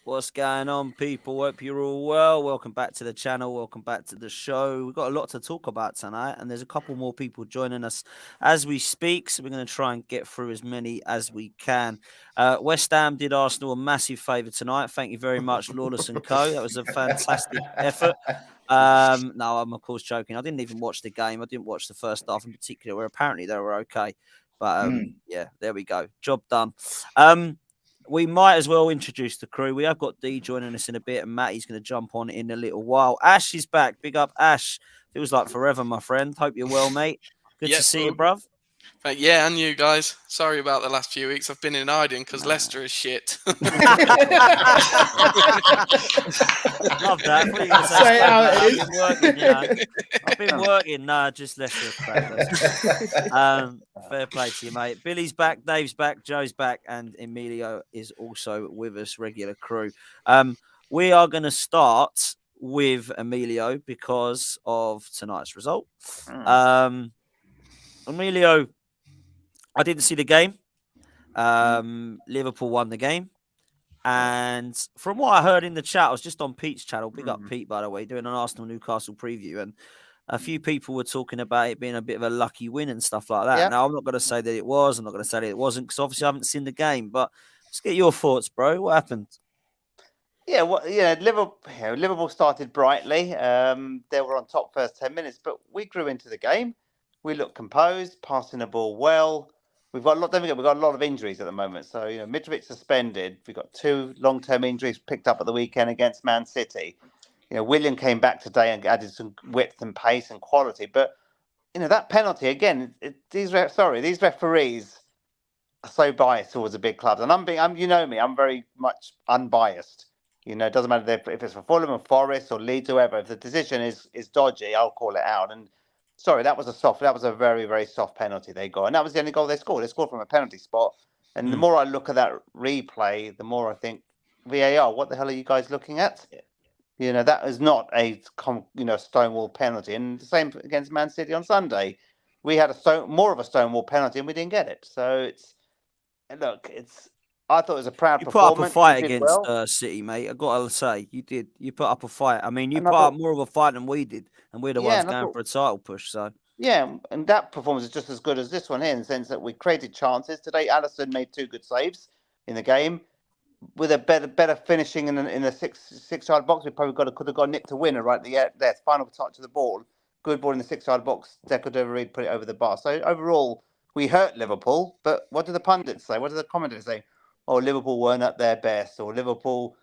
What's going on, people? Hope you're all well. Welcome back to the channel. Welcome back to the show. We've got a lot to talk about tonight, and there's a couple more people joining us as we speak, so we're going to try and get through as many as we can. West Ham did Arsenal a massive favour tonight. Thank you very much, Lawless and Co. That was a fantastic effort. No, I'm of course joking. I didn't even watch the game. I didn't watch the first half in particular, where apparently they were okay. But yeah, there we go. Job done. We might as well introduce the crew. We have got D joining us in a bit, and Matty's going to jump on in a little while. Ash is back. Big up, Ash. Feels like forever, my friend. Hope you're well, mate. Good to see you, bruv. Yeah, and you guys. Sorry about the last few weeks. I've been in hiding because Leicester is shit. Love that. I thought you were going to say I've been working, you know. I've been working. Nah, just Leicester. Fair play to you, mate. Billy's back, Dave's back, Joe's back, and Emilio is also with us, regular crew. We are going to start with Emilio because of tonight's result. Emilio, I didn't see the game. Liverpool won the game. And from what I heard in the chat, I was just on Pete's channel. Big up Pete, by the way, doing an Arsenal-Newcastle preview. And a few people were talking about it being a bit of a lucky win and stuff like that. Yeah. Now, I'm not going to say that it was. I'm not going to say that it wasn't because obviously I haven't seen the game. But let's get your thoughts, bro. What happened? Yeah, Liverpool started brightly. They were on top first 10 minutes, but we grew into the game. We looked composed, passing the ball well. We've got a lot of injuries at the moment. So, Mitrovic suspended. We've got 2 long-term injuries picked up at the weekend against Man City. William came back today and added some width and pace and quality. But, that penalty, again, these referees are so biased towards the big clubs. And I'm very much unbiased. It doesn't matter if it's for Fulham or Forest or Leeds or whoever. If the decision is dodgy, I'll call it out. And sorry, that was a very, very soft penalty they got. And that was the only goal they scored. They scored from a penalty spot. And the more I look at that replay, the more I think, VAR, what the hell are you guys looking at? Yeah. That is not a stonewall penalty. And the same against Man City on Sunday. We had more of a stonewall penalty and we didn't get it. So I thought it was a proud performance. You put up a fight against City, mate. I got to say, you did. You put up a fight. I mean, you put up more of a fight than we did, and we're the ones going for a title push. So yeah, and that performance is just as good as this one here in the sense that we created chances today. Alisson made 2 good saves in the game with a better finishing in the six-yard box. We probably could have got Nick to win it right there. Final touch of the ball, good ball in the 6-yard box. Deco Reed put it over the bar. So overall, we hurt Liverpool. But what do the pundits say? What do the commentators say? Oh, Liverpool weren't at their best, or Liverpool,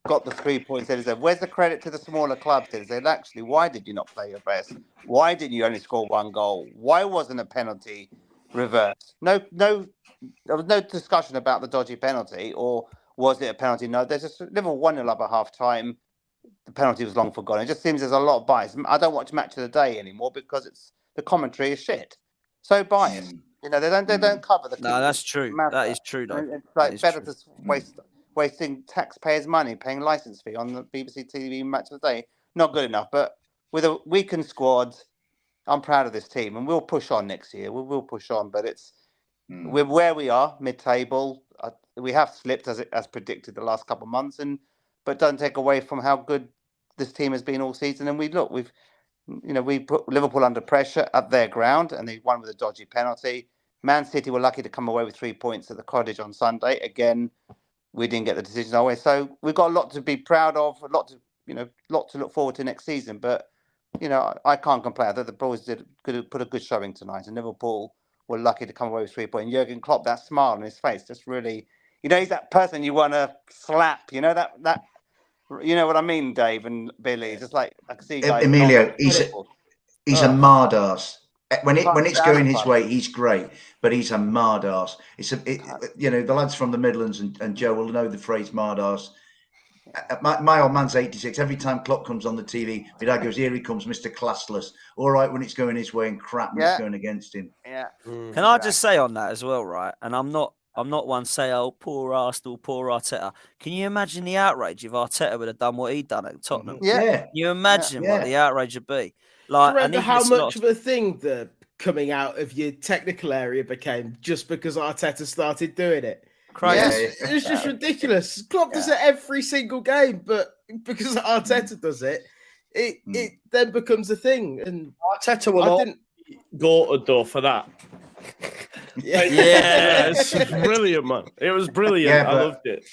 got the 3 points. They said, where's the credit to the smaller clubs? They said, actually, why did you not play your best? Why did you only score 1 goal? Why wasn't a penalty reversed? No, there was no discussion about the dodgy penalty, or was it a penalty? No, there's just Liverpool 1-0 up at half time. The penalty was long forgotten. It just seems there's a lot of bias. I don't watch Match of the Day anymore because the commentary is shit. So biased. They don't cover the. No, that's true. That is true, though. It's like better to wasting taxpayers' money paying license fee on the BBC TV Match of the Day. Not good enough. But with a weakened squad, I'm proud of this team, and we'll push on next year. We'll push on, but we're where we are, mid-table. We have slipped as predicted the last couple of months, but don't take away from how good this team has been all season. And we put Liverpool under pressure at their ground, and they won with a dodgy penalty. Man City were lucky to come away with 3 points at the Cottage on Sunday. Again, we didn't get the decision our way. So we've got a lot to be proud of, a lot to look forward to next season. But I can't complain. I thought the boys put a good showing tonight, and Liverpool were lucky to come away with 3 points. Jurgen Klopp, that smile on his face, just really, he's that person you want to slap. That. You know what I mean, Dave and Billy? Just like I can see guys. Emilio, he's a mad ass. When it's going his way, he's great, but he's a mad ass. The lads from the Midlands and Joe will know the phrase mad ass. My old man's 86. Every time Klopp comes on the TV, my dad goes, "Here he comes, Mr. Classless." All right when it's going his way and crap when it's going against him. Yeah. Can I just say on that as well, right? And I'm not one to say, "Oh, poor Arsenal, poor Arteta." Can you imagine the outrage if Arteta would have done what he'd done at Tottenham? Yeah. Can you imagine what the outrage would be? Like, do you remember how much of a thing the coming out of your technical area became just because Arteta started doing it? Crazy. It's just ridiculous. Klopp does it every single game, but because Arteta does it, it then becomes a thing. And Arteta will not go to door for that. It's brilliant, man. It was brilliant. Yeah, I loved it.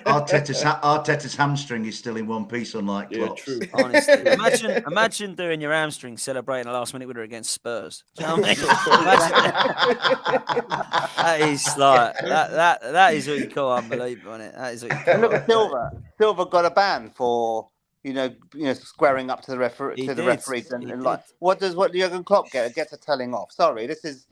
Arteta's hamstring is still in one piece, unlike Klopp's. True. Honestly, imagine doing your hamstring celebrating a last-minute winner against Spurs. Do you know what I mean? That is like that is what you call unbelievable, isn't it? That is what you call. And look at Silva. Silva got a ban for squaring up to the referees and like what Jurgen Klopp get? Gets a telling off. Sorry, this is.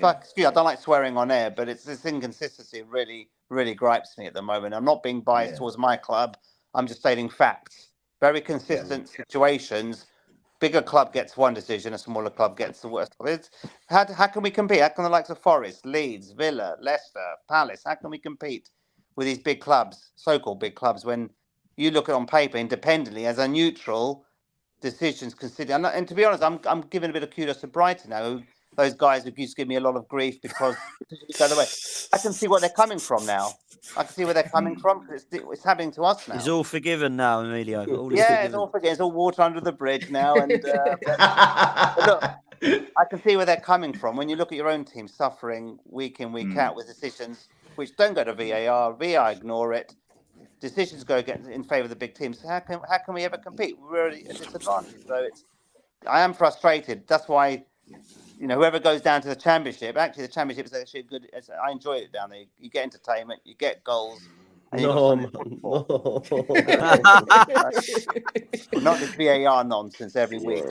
Excuse, I don't like swearing on air, but it's this inconsistency really, really gripes me at the moment. I'm not being biased towards my club. I'm just stating facts. Very consistent situations. Bigger club gets one decision, a smaller club gets the worst. How can we compete? How can the likes of Forest, Leeds, Villa, Leicester, Palace, how can we compete with these big clubs, so-called big clubs, when you look at it on paper independently as a neutral decisions considered? And to be honest, I'm giving a bit of kudos to Brighton now. Those guys who used to give me a lot of grief because go the way. I can see where they're coming from now. I can see where they're coming from. It's happening to us now. It's all forgiven now, Emilio. It's all forgiven. It's all water under the bridge now. And but look, I can see where they're coming from. When you look at your own team suffering week in, week out with decisions which don't go to VAR, VAR ignore it. Decisions go in favour of the big teams. So how can we ever compete? We're really at a disadvantage. So I am frustrated. That's why. Whoever goes down to the championship, actually the championship is actually good. I enjoy it down there. You get entertainment, you get goals. No. Not this VAR nonsense every week.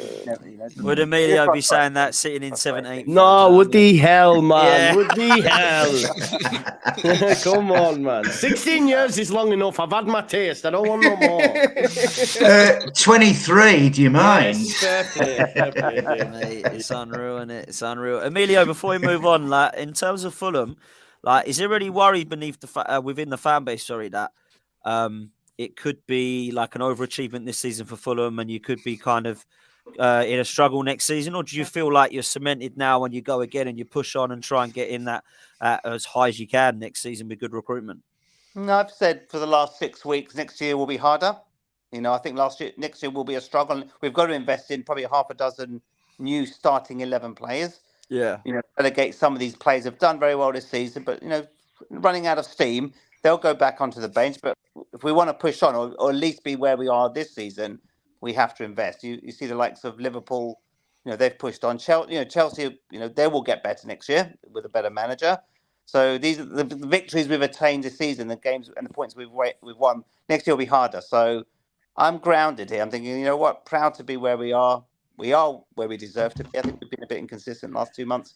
Would Emilio be saying that sitting in 17th? No, would the hell, man. Would the hell. Come on, man. 16 years is long enough. I've had my taste. I don't want no more. 23, do you mind? Mate, it's unreal, isn't it? It's unreal. Emilio, before we move on, like in terms of Fulham, like, is there any worry within the fan base? Sorry, that it could be like an overachievement this season for Fulham, and you could be kind of in a struggle next season, or do you feel like you're cemented now when you go again and you push on and try and get in that as high as you can next season with good recruitment? No, I've said for the last 6 weeks, next year will be harder. I think next year will be a struggle. We've got to invest in probably half a dozen new starting 11 players. Yeah. Relegate some of these players have done very well this season, but, running out of steam, they'll go back onto the bench. But if we want to push on or at least be where we are this season, we have to invest. You see the likes of Liverpool, they've pushed on. Chelsea, they will get better next year with a better manager. So these are the victories we've attained this season, the games and the points we've won. Next year will be harder. So I'm grounded here. I'm thinking, proud to be where we are. We are where we deserve to be. I think we've been a bit inconsistent the last 2 months.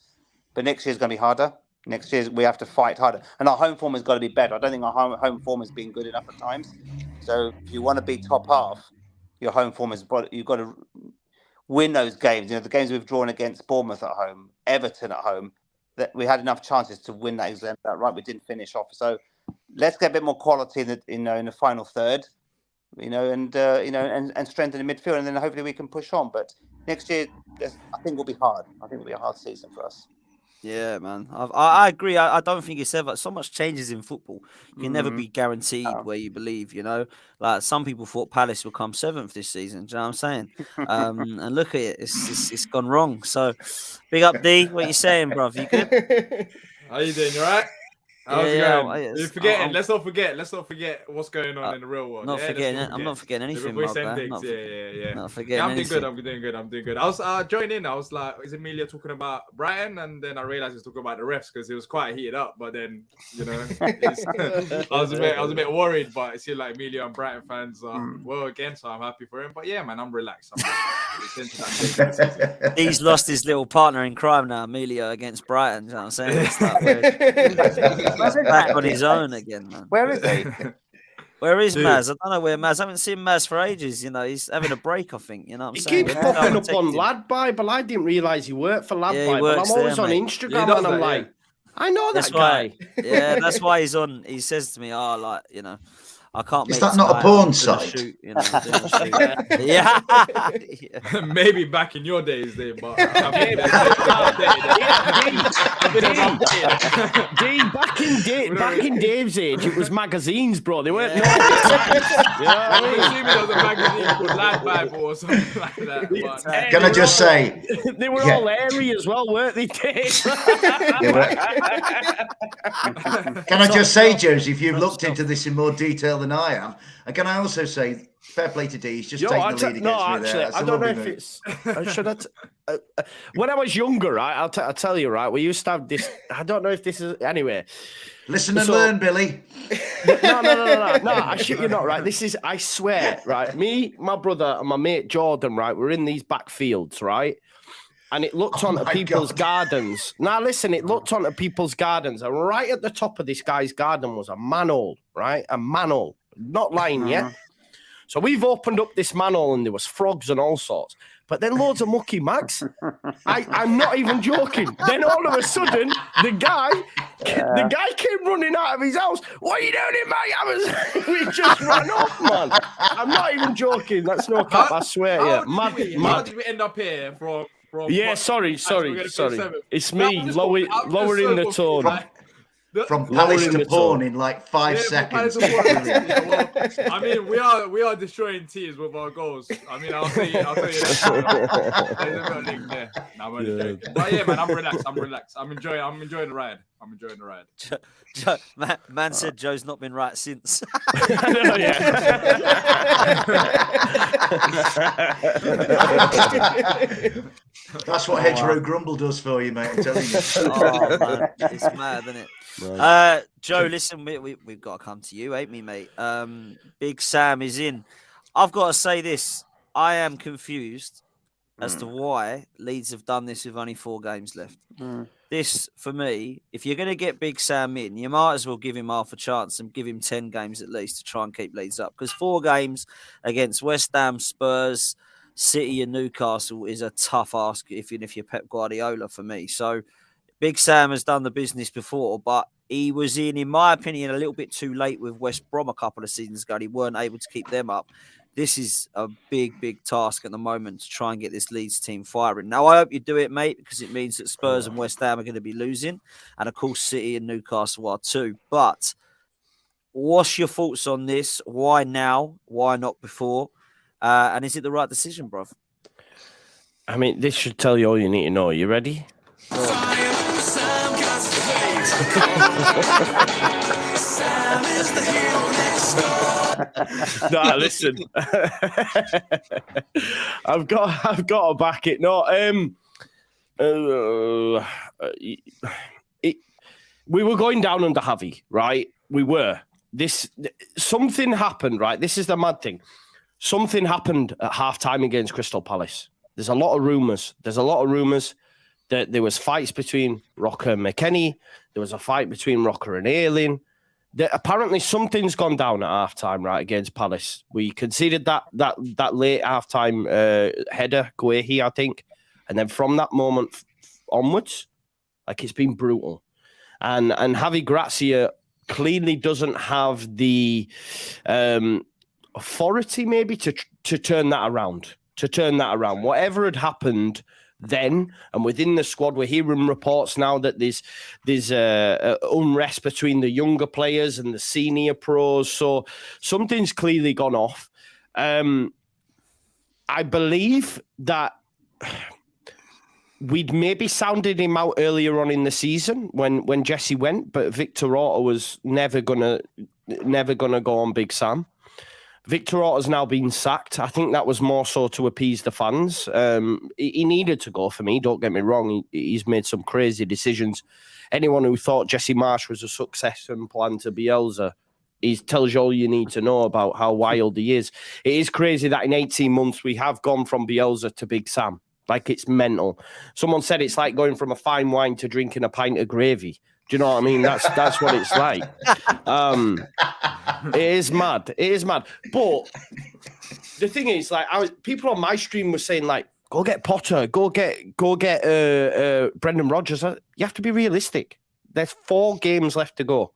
But next year's going to be harder. Next year we have to fight harder. And our home form has got to be better. I don't think our home form has been good enough at times. So if you want to be top half, your home form you've got to win those games. The games we've drawn against Bournemouth at home, Everton at home, that we had enough chances to win that exam. Right, we didn't finish off. So let's get a bit more quality in the final third. And strengthen the midfield, and then hopefully we can push on. But next year, I think will be hard. I think it'll be a hard season for us. Yeah, man. I agree. I don't think it's ever so much changes in football. You can never be guaranteed where you believe. Like some people thought Palace would come 7th this season. Do you know what I'm saying? And look at it. It's gone wrong. So, big up D. What you saying, bruv? You good? How you doing? You all right? How's it going? You're forgetting. Let's not forget what's going on in the real world. I'm not forgetting anything. Yeah. Not forgetting. I'm doing good. I was joining in. I was like, is Emilia talking about Brighton? And then I realized he's talking about the refs because it was quite heated up. But then, I was a bit worried. But it seemed like Emilia and Brighton fans are well again, so I'm happy for him. But yeah, man, I'm relaxed. He's lost his little partner in crime now, Emilio, against Brighton. You know what I'm saying? It's back on his own again, man. Where is he? Where is Dude. Maz? I don't know where Maz. I haven't seen Maz for ages. You know, he's having a break. I think. You know what I'm He saying? keeps Go popping and up on text him. Lad Bible. I didn't realise he worked for Lad Yeah, he Bible. I'm works always there, on mate. Instagram Yeah, he does and I'm that, like, I know That's that why. guy. Yeah, that's why he's on. He says to me, "Oh, like you know, I can't." Is make that not a tonight. porn I'm doing site? Shoot, you know, I'm doing a shoot. Yeah. Yeah. Maybe back in your days, there, but Back in Dave's age, it was magazines, bro. They weren't. Yeah. You know what I I'm mean? assuming there was a magazine called Lad Bible or something like that. But Yeah, Can I just say, they were Yeah. all airy as well, weren't they, Dave? can I just say, Josie, if you've looked into this in more detail than I am, and can I also say, fair play to D, he's just taking the lead against me there. That's I a don't know lovely if move. it's. When I was younger, right, I'll tell you, right, we used to have this. I don't know if this is anyway. Listen and learn, Billy. No. I shit you not, right. This is, I swear, right. Me, my brother, and my mate Jordan, right. We're in these back fields, right. And it looked onto my people's God. gardens. Now, listen, it looked onto people's gardens. And right at the top of this guy's garden was a manhole, right? A manhole. Not lying yet. So we've opened up this manhole and there was frogs and all sorts. But then loads of mucky mags. I'm not even joking. Then all of a sudden, the guy came running out of his house. What are you doing, mate? We just ran off, man. I'm not even joking. That's no cap, I swear. Yeah, how mad. did we end up here from Yeah, sorry. It's me lowering the tone. From Palace Lowering to the porn tone. in like 5 seconds. I mean, we are destroying teams with our goals. I mean, I'll tell you that. There's a bit of link there. No, I'm only joking. But yeah, man, I'm relaxed. I'm enjoying the ride. Man said Joe's not been right since. That's what Hedgerow Grumble does for you, mate. I'm telling you. Oh, man. It's mad, isn't it? Right. Joe, listen, we've got to come to you, ain't we, mate? Big Sam is in. I've got to say this. I am confused as to why Leeds have done this with only 4 games left. This, for me, if you're going to get Big Sam in, you might as well give him half a chance and give him 10 games at least to try and keep Leeds up. Because 4 games against West Ham, Spurs, City and Newcastle is a tough ask if you're Pep Guardiola for me. So Big Sam has done the business before, but he was in my opinion, a little bit too late with West Brom a couple of seasons ago. He weren't able to keep them up. This is a big, big task at the moment to try and get this Leeds team firing. Now, I hope you do it, mate, because it means that Spurs and West Ham are going to be losing. And, of course, City and Newcastle are too. But what's your thoughts on this? Why now? Why not before? And is it the right decision, bruv? I mean, this should tell you all you need to know. You ready? No, listen. I've got to back it. No, we were going down under Harvey, right? We were. Something happened, right? This is the mad thing. Something happened at halftime against Crystal Palace. There's a lot of rumours. That there was fights between Rocker and McKennie. There was a fight between Rocker and Ayling. Apparently something's gone down at halftime, right, against Palace. We conceded that late halftime header, Guehi, I think. And then from that moment onwards, like, it's been brutal. And Javi Gracia clearly doesn't have the authority maybe to turn that around. Whatever had happened then, and within the squad, we're hearing reports now that there's unrest between the younger players and the senior pros. So something's clearly gone off. I believe that we'd maybe sounded him out earlier on in the season when Jesse went, but Victor Orta was never gonna go on Big Sam. Victor Orta's now been sacked. I think that was more so to appease the fans. He needed to go for me, don't get me wrong. He's made some crazy decisions. Anyone who thought Jesse Marsh was a succession plan to Bielsa, he tells you all you need to know about how wild he is. It is crazy that in 18 months we have gone from Bielsa to Big Sam. Like, it's mental. Someone said it's like going from a fine wine to drinking a pint of gravy. Do you know what I mean? That's what it's like. It is mad. It is mad. But the thing is, like, people on my stream were saying, like, go get Potter, go get Brendan Rodgers. You have to be realistic. There's 4 games left to go.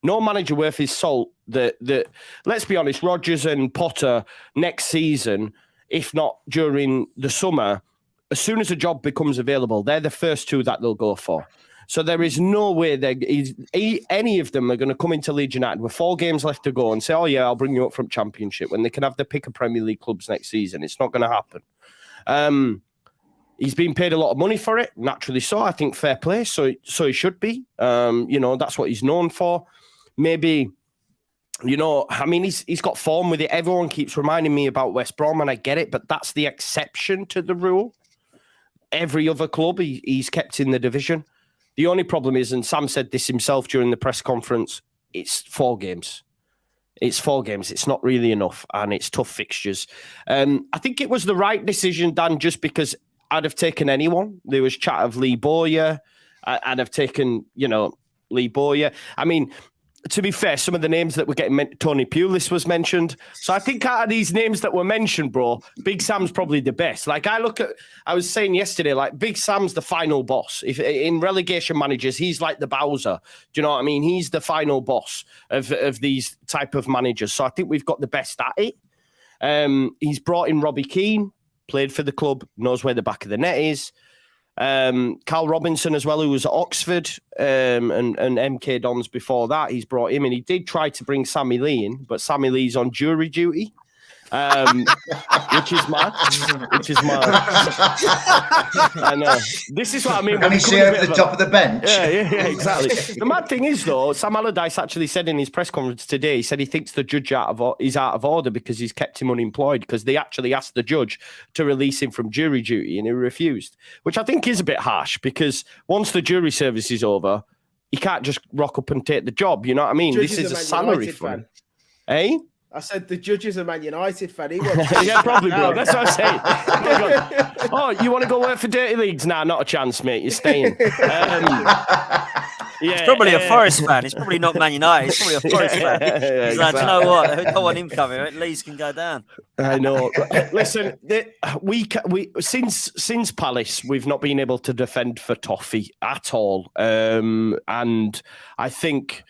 No manager worth his salt. Let's be honest, Rodgers and Potter next season, if not during the summer, as soon as a job becomes available, they're the first 2 that they'll go for. So there is no way any of them are going to come into Leeds United with 4 games left to go and say, oh, yeah, I'll bring you up from Championship when they can have the pick of Premier League clubs next season. It's not going to happen. He's been paid a lot of money for it, naturally so. I think fair play, so he should be. That's what he's known for. Maybe, he's got form with it. Everyone keeps reminding me about West Brom, and I get it, but that's the exception to the rule. Every other club he's kept in the division. The only problem is, and Sam said this himself during the press conference, it's 4 games. It's 4 games. It's not really enough, and it's tough fixtures. I think it was the right decision, Dan, just because I'd have taken anyone. There was chat of Lee Bowyer. I'd have taken, Lee Bowyer. I mean, to be fair, some of the names that were getting Tony Pulis was mentioned. So I think out of these names that were mentioned, bro, Big Sam's probably the best. Like I was saying yesterday, like Big Sam's the final boss. If in relegation managers, he's like the Bowser. Do you know what I mean? He's the final boss of these type of managers. So I think we've got the best at it. He's brought in Robbie Keane, played for the club, knows where the back of the net is. Carl Robinson as well, who was at Oxford and MK Dons before that. He's brought him in. He did try to bring Sammy Lee in, but Sammy Lee's on jury duty, which is mad. I know. This is what I mean. Can he see over the top of the bench? Yeah, exactly. The mad thing is, though, Sam Allardyce actually said in his press conference today, he said he thinks the judge is out of order because he's kept him unemployed, because they actually asked the judge to release him from jury duty and he refused, which I think is a bit harsh, because once the jury service is over, he can't just rock up and take the job. You know what I mean? Judge this is a Man salary United for him. fan. Eh? I said the judge is a Man United fan. He wants Yeah, probably, bro. That's what I'm saying. Oh, you want to go work for Dirty Leagues? Nah, not a chance, mate. You're staying. He's probably a Forest fan. He's probably not Man United. He's probably a Forest fan. He's like, do you know what? I don't want him coming. Leeds can go down. I know. Listen, since Palace, we've not been able to defend for Toffee at all. And I think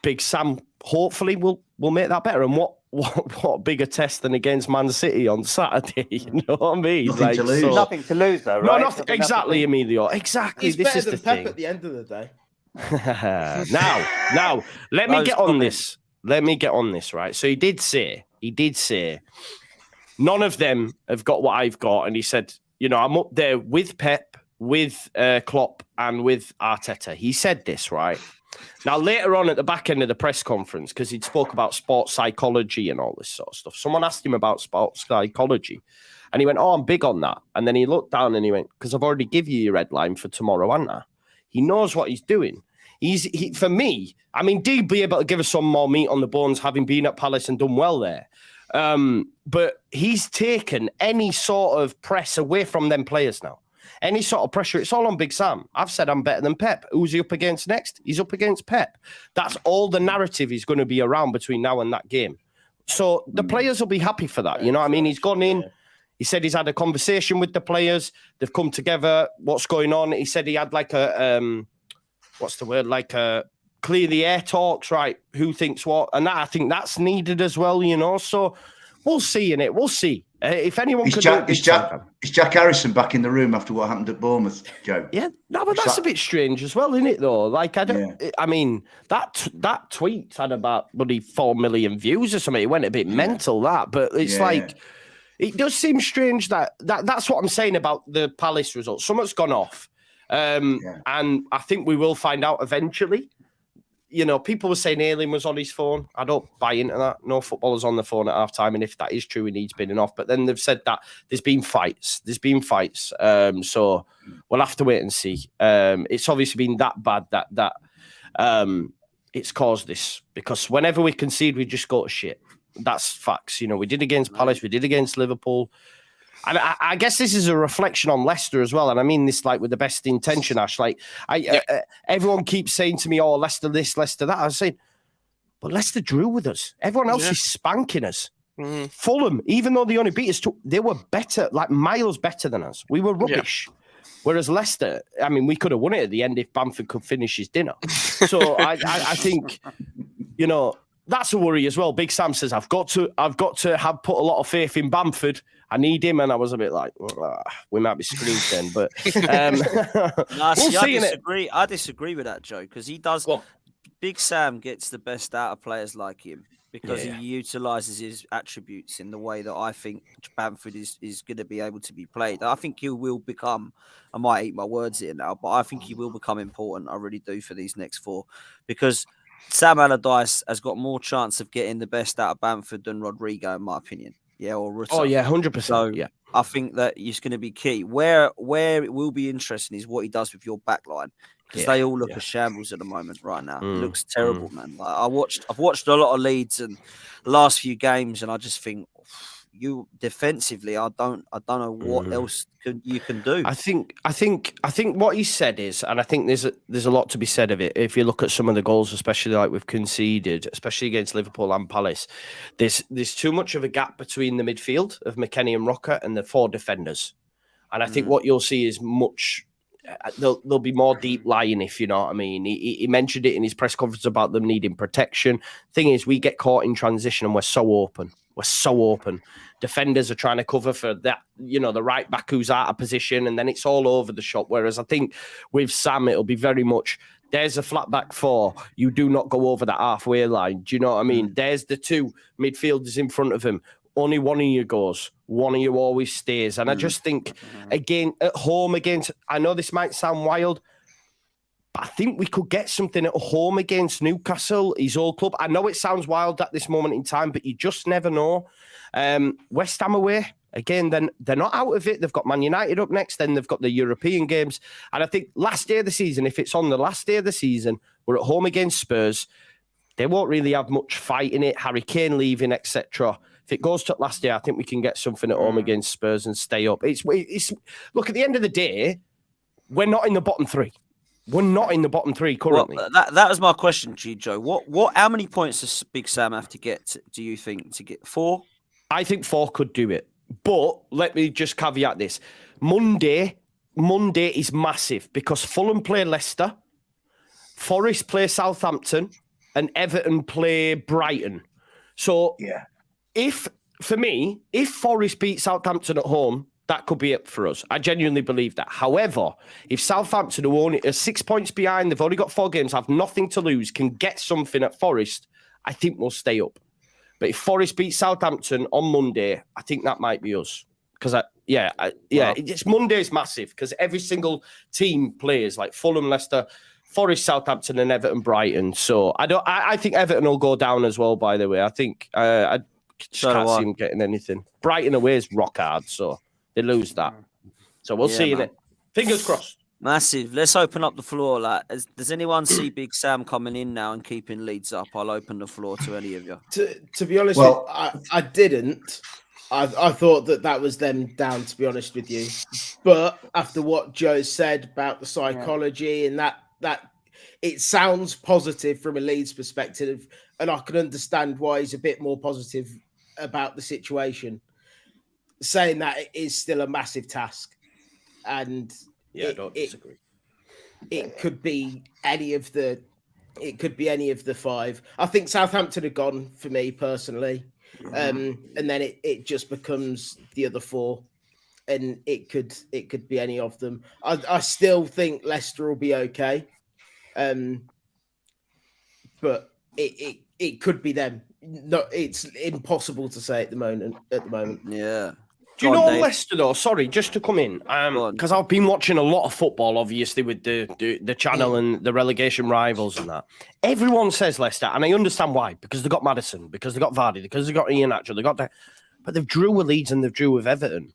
Big Sam hopefully will make that better. And what bigger test than against Man City on Saturday? You know what I mean? Nothing to lose. Nothing to lose, though, right? No, nothing, exactly, Emilio. Exactly. He's this better is than the Pep thing. at the end of the day. Now, let me get on this. Let me get on this, right? So he did say, none of them have got what I've got. And he said, I'm up there with Pep, with Klopp, and with Arteta. He said this, right? Now, later on at the back end of the press conference, because he'd spoke about sports psychology and all this sort of stuff, someone asked him about sports psychology. And he went, oh, I'm big on that. And then he looked down and he went, because I've already given you your red line for tomorrow, haven't I? He knows what he's doing. For me, I mean, do be able to give us some more meat on the bones, having been at Palace and done well there. But he's taken any sort of press away from them players now. Any sort of pressure, it's all on Big Sam. I've said I'm better than Pep. Who's he up against next? He's up against Pep. That's all the narrative is going to be around between now and that game. So the players will be happy for that. You know what I mean? He's gone in. He said he's had a conversation with the players. They've come together. What's going on? He said he had like a, what's the word? Like a clear the air talks, right? Who thinks what? And that, I think that's needed as well, So we'll see in it. We'll see. If anyone is Jack Harrison back in the room after what happened at Bournemouth, Joe? Yeah, no, but that's a bit strange as well, isn't it? Though, like I mean, that tweet had about 4 million views or something. It went a bit mental, but it's it does seem strange that's what I'm saying about the Palace results. Something's gone off, and I think we will find out eventually. People were saying Ayling was on his phone. I don't buy into that. No footballer's on the phone at half-time, and if that is true, he needs binning off. But then they've said that there's been fights. So we'll have to wait and see. It's obviously been that bad that it's caused this, because whenever we concede, we just go to shit. That's facts. We did against Palace, we did against Liverpool. And I guess this is a reflection on Leicester as well. And I mean this like with the best intention, Ash. Like everyone keeps saying to me, oh, Leicester this, Leicester that. I was saying, But Leicester drew with us. Everyone else is spanking us. Mm. Fulham, even though they only beat us, they were better, like miles better than us. We were rubbish. Yeah. Whereas Leicester, I mean, we could have won it at the end if Bamford could finish his dinner. So I think, you know, that's a worry as well. Big Sam says, I've got to have put a lot of faith in Bamford. I need him. And I was a bit like, we might be screwed then. But I disagree with that, Joe, because he does. Well, Big Sam gets the best out of players like him because he utilises his attributes in the way that I think Bamford is going to be able to be played. I think he will become, I might eat my words here now, but I think he will become important. I really do for these next 4 because Sam Allardyce has got more chance of getting the best out of Bamford than Rodrigo, in my opinion. Yeah, or Rutter. Oh, yeah, 100%. So yeah. I think that it's going to be key. Where it will be interesting is what he does with your backline. Because they all look a shambles at the moment right now. It looks terrible, man. Like, I've watched a lot of Leeds and the last few games, and I just think you defensively, I don't know what else you can do. I think what he said is, and I think there's a lot to be said of it. If you look at some of the goals, especially like we've conceded, especially against Liverpool and Palace, there's too much of a gap between the midfield of McKennie and Rocker and the 4 defenders. And I think what you'll see is much. There'll be more deep lying, if you know what I mean. He mentioned it in his press conference about them needing protection. Thing is, we get caught in transition and we're so open. Defenders are trying to cover for that, you know, the right back who's out of position, and then it's all over the shop. Whereas I think with Sam, it'll be very much, there's a flat back 4. You do not go over that halfway line. Do you know what I mean? There's the 2 midfielders in front of him. Only one of you goes. One of you always stays. And I just think, again, at home against, I know this might sound wild, but I think we could get something at home against Newcastle, his old club. I know it sounds wild at this moment in time, but you just never know. West Ham away, again, then they're not out of it. They've got Man United up next, then they've got the European games. And I think last day of the season, if it's on the last day of the season, we're at home against Spurs. They won't really have much fight in it. Harry Kane leaving, etc. If it goes to last year, I think we can get something at home against Spurs and stay up. It's look, at the end of the day, we're not in the bottom 3. We're not in the bottom 3 currently. Well, that was my question to you, Joe. How many points does Big Sam have to get, do you think, to get 4? I think 4 could do it. But let me just caveat this. Monday is massive because Fulham play Leicester, Forest play Southampton, and Everton play Brighton. So if Forest beat Southampton at home, that could be it for us. I genuinely believe that. However, if Southampton, who only are 6 points behind, they've only got 4 games, have nothing to lose, can get something at Forest, I think we'll stay up. But if Forest beats Southampton on Monday, I think that might be us. Because it's Monday's massive because every single team plays like Fulham, Leicester, Forest, Southampton, and Everton, Brighton. So I think Everton will go down as well. By the way, I think I just can't see them getting anything. Brighton away is rock hard, so they lose that. So we'll see in it. Fingers crossed. Massive. Let's open up the floor. Like, does anyone see Big Sam coming in now and keeping Leeds up? I'll open the floor to any of you. To be honest, I didn't. I thought that was them down, to be honest with you. But after what Joe said about the psychology and that it sounds positive from a Leeds perspective, and I can understand why he's a bit more positive about the situation, saying that it is still a massive task. And I don't disagree. It could be any of the 5. I think Southampton are gone for me personally. And then it just becomes the other 4. And it could be any of them. I still think Leicester will be okay. But it could be them. No, it's impossible to say at the moment. Yeah. Do you know Leicester though? Sorry, just to come in, because I've been watching a lot of football, obviously with the channel and the relegation rivals and that. Everyone says Leicester, and I understand why, because they got Maddison, because they got Vardy, because they got Iheanacho, they got that, but they've drew with Leeds and they've drew with Everton.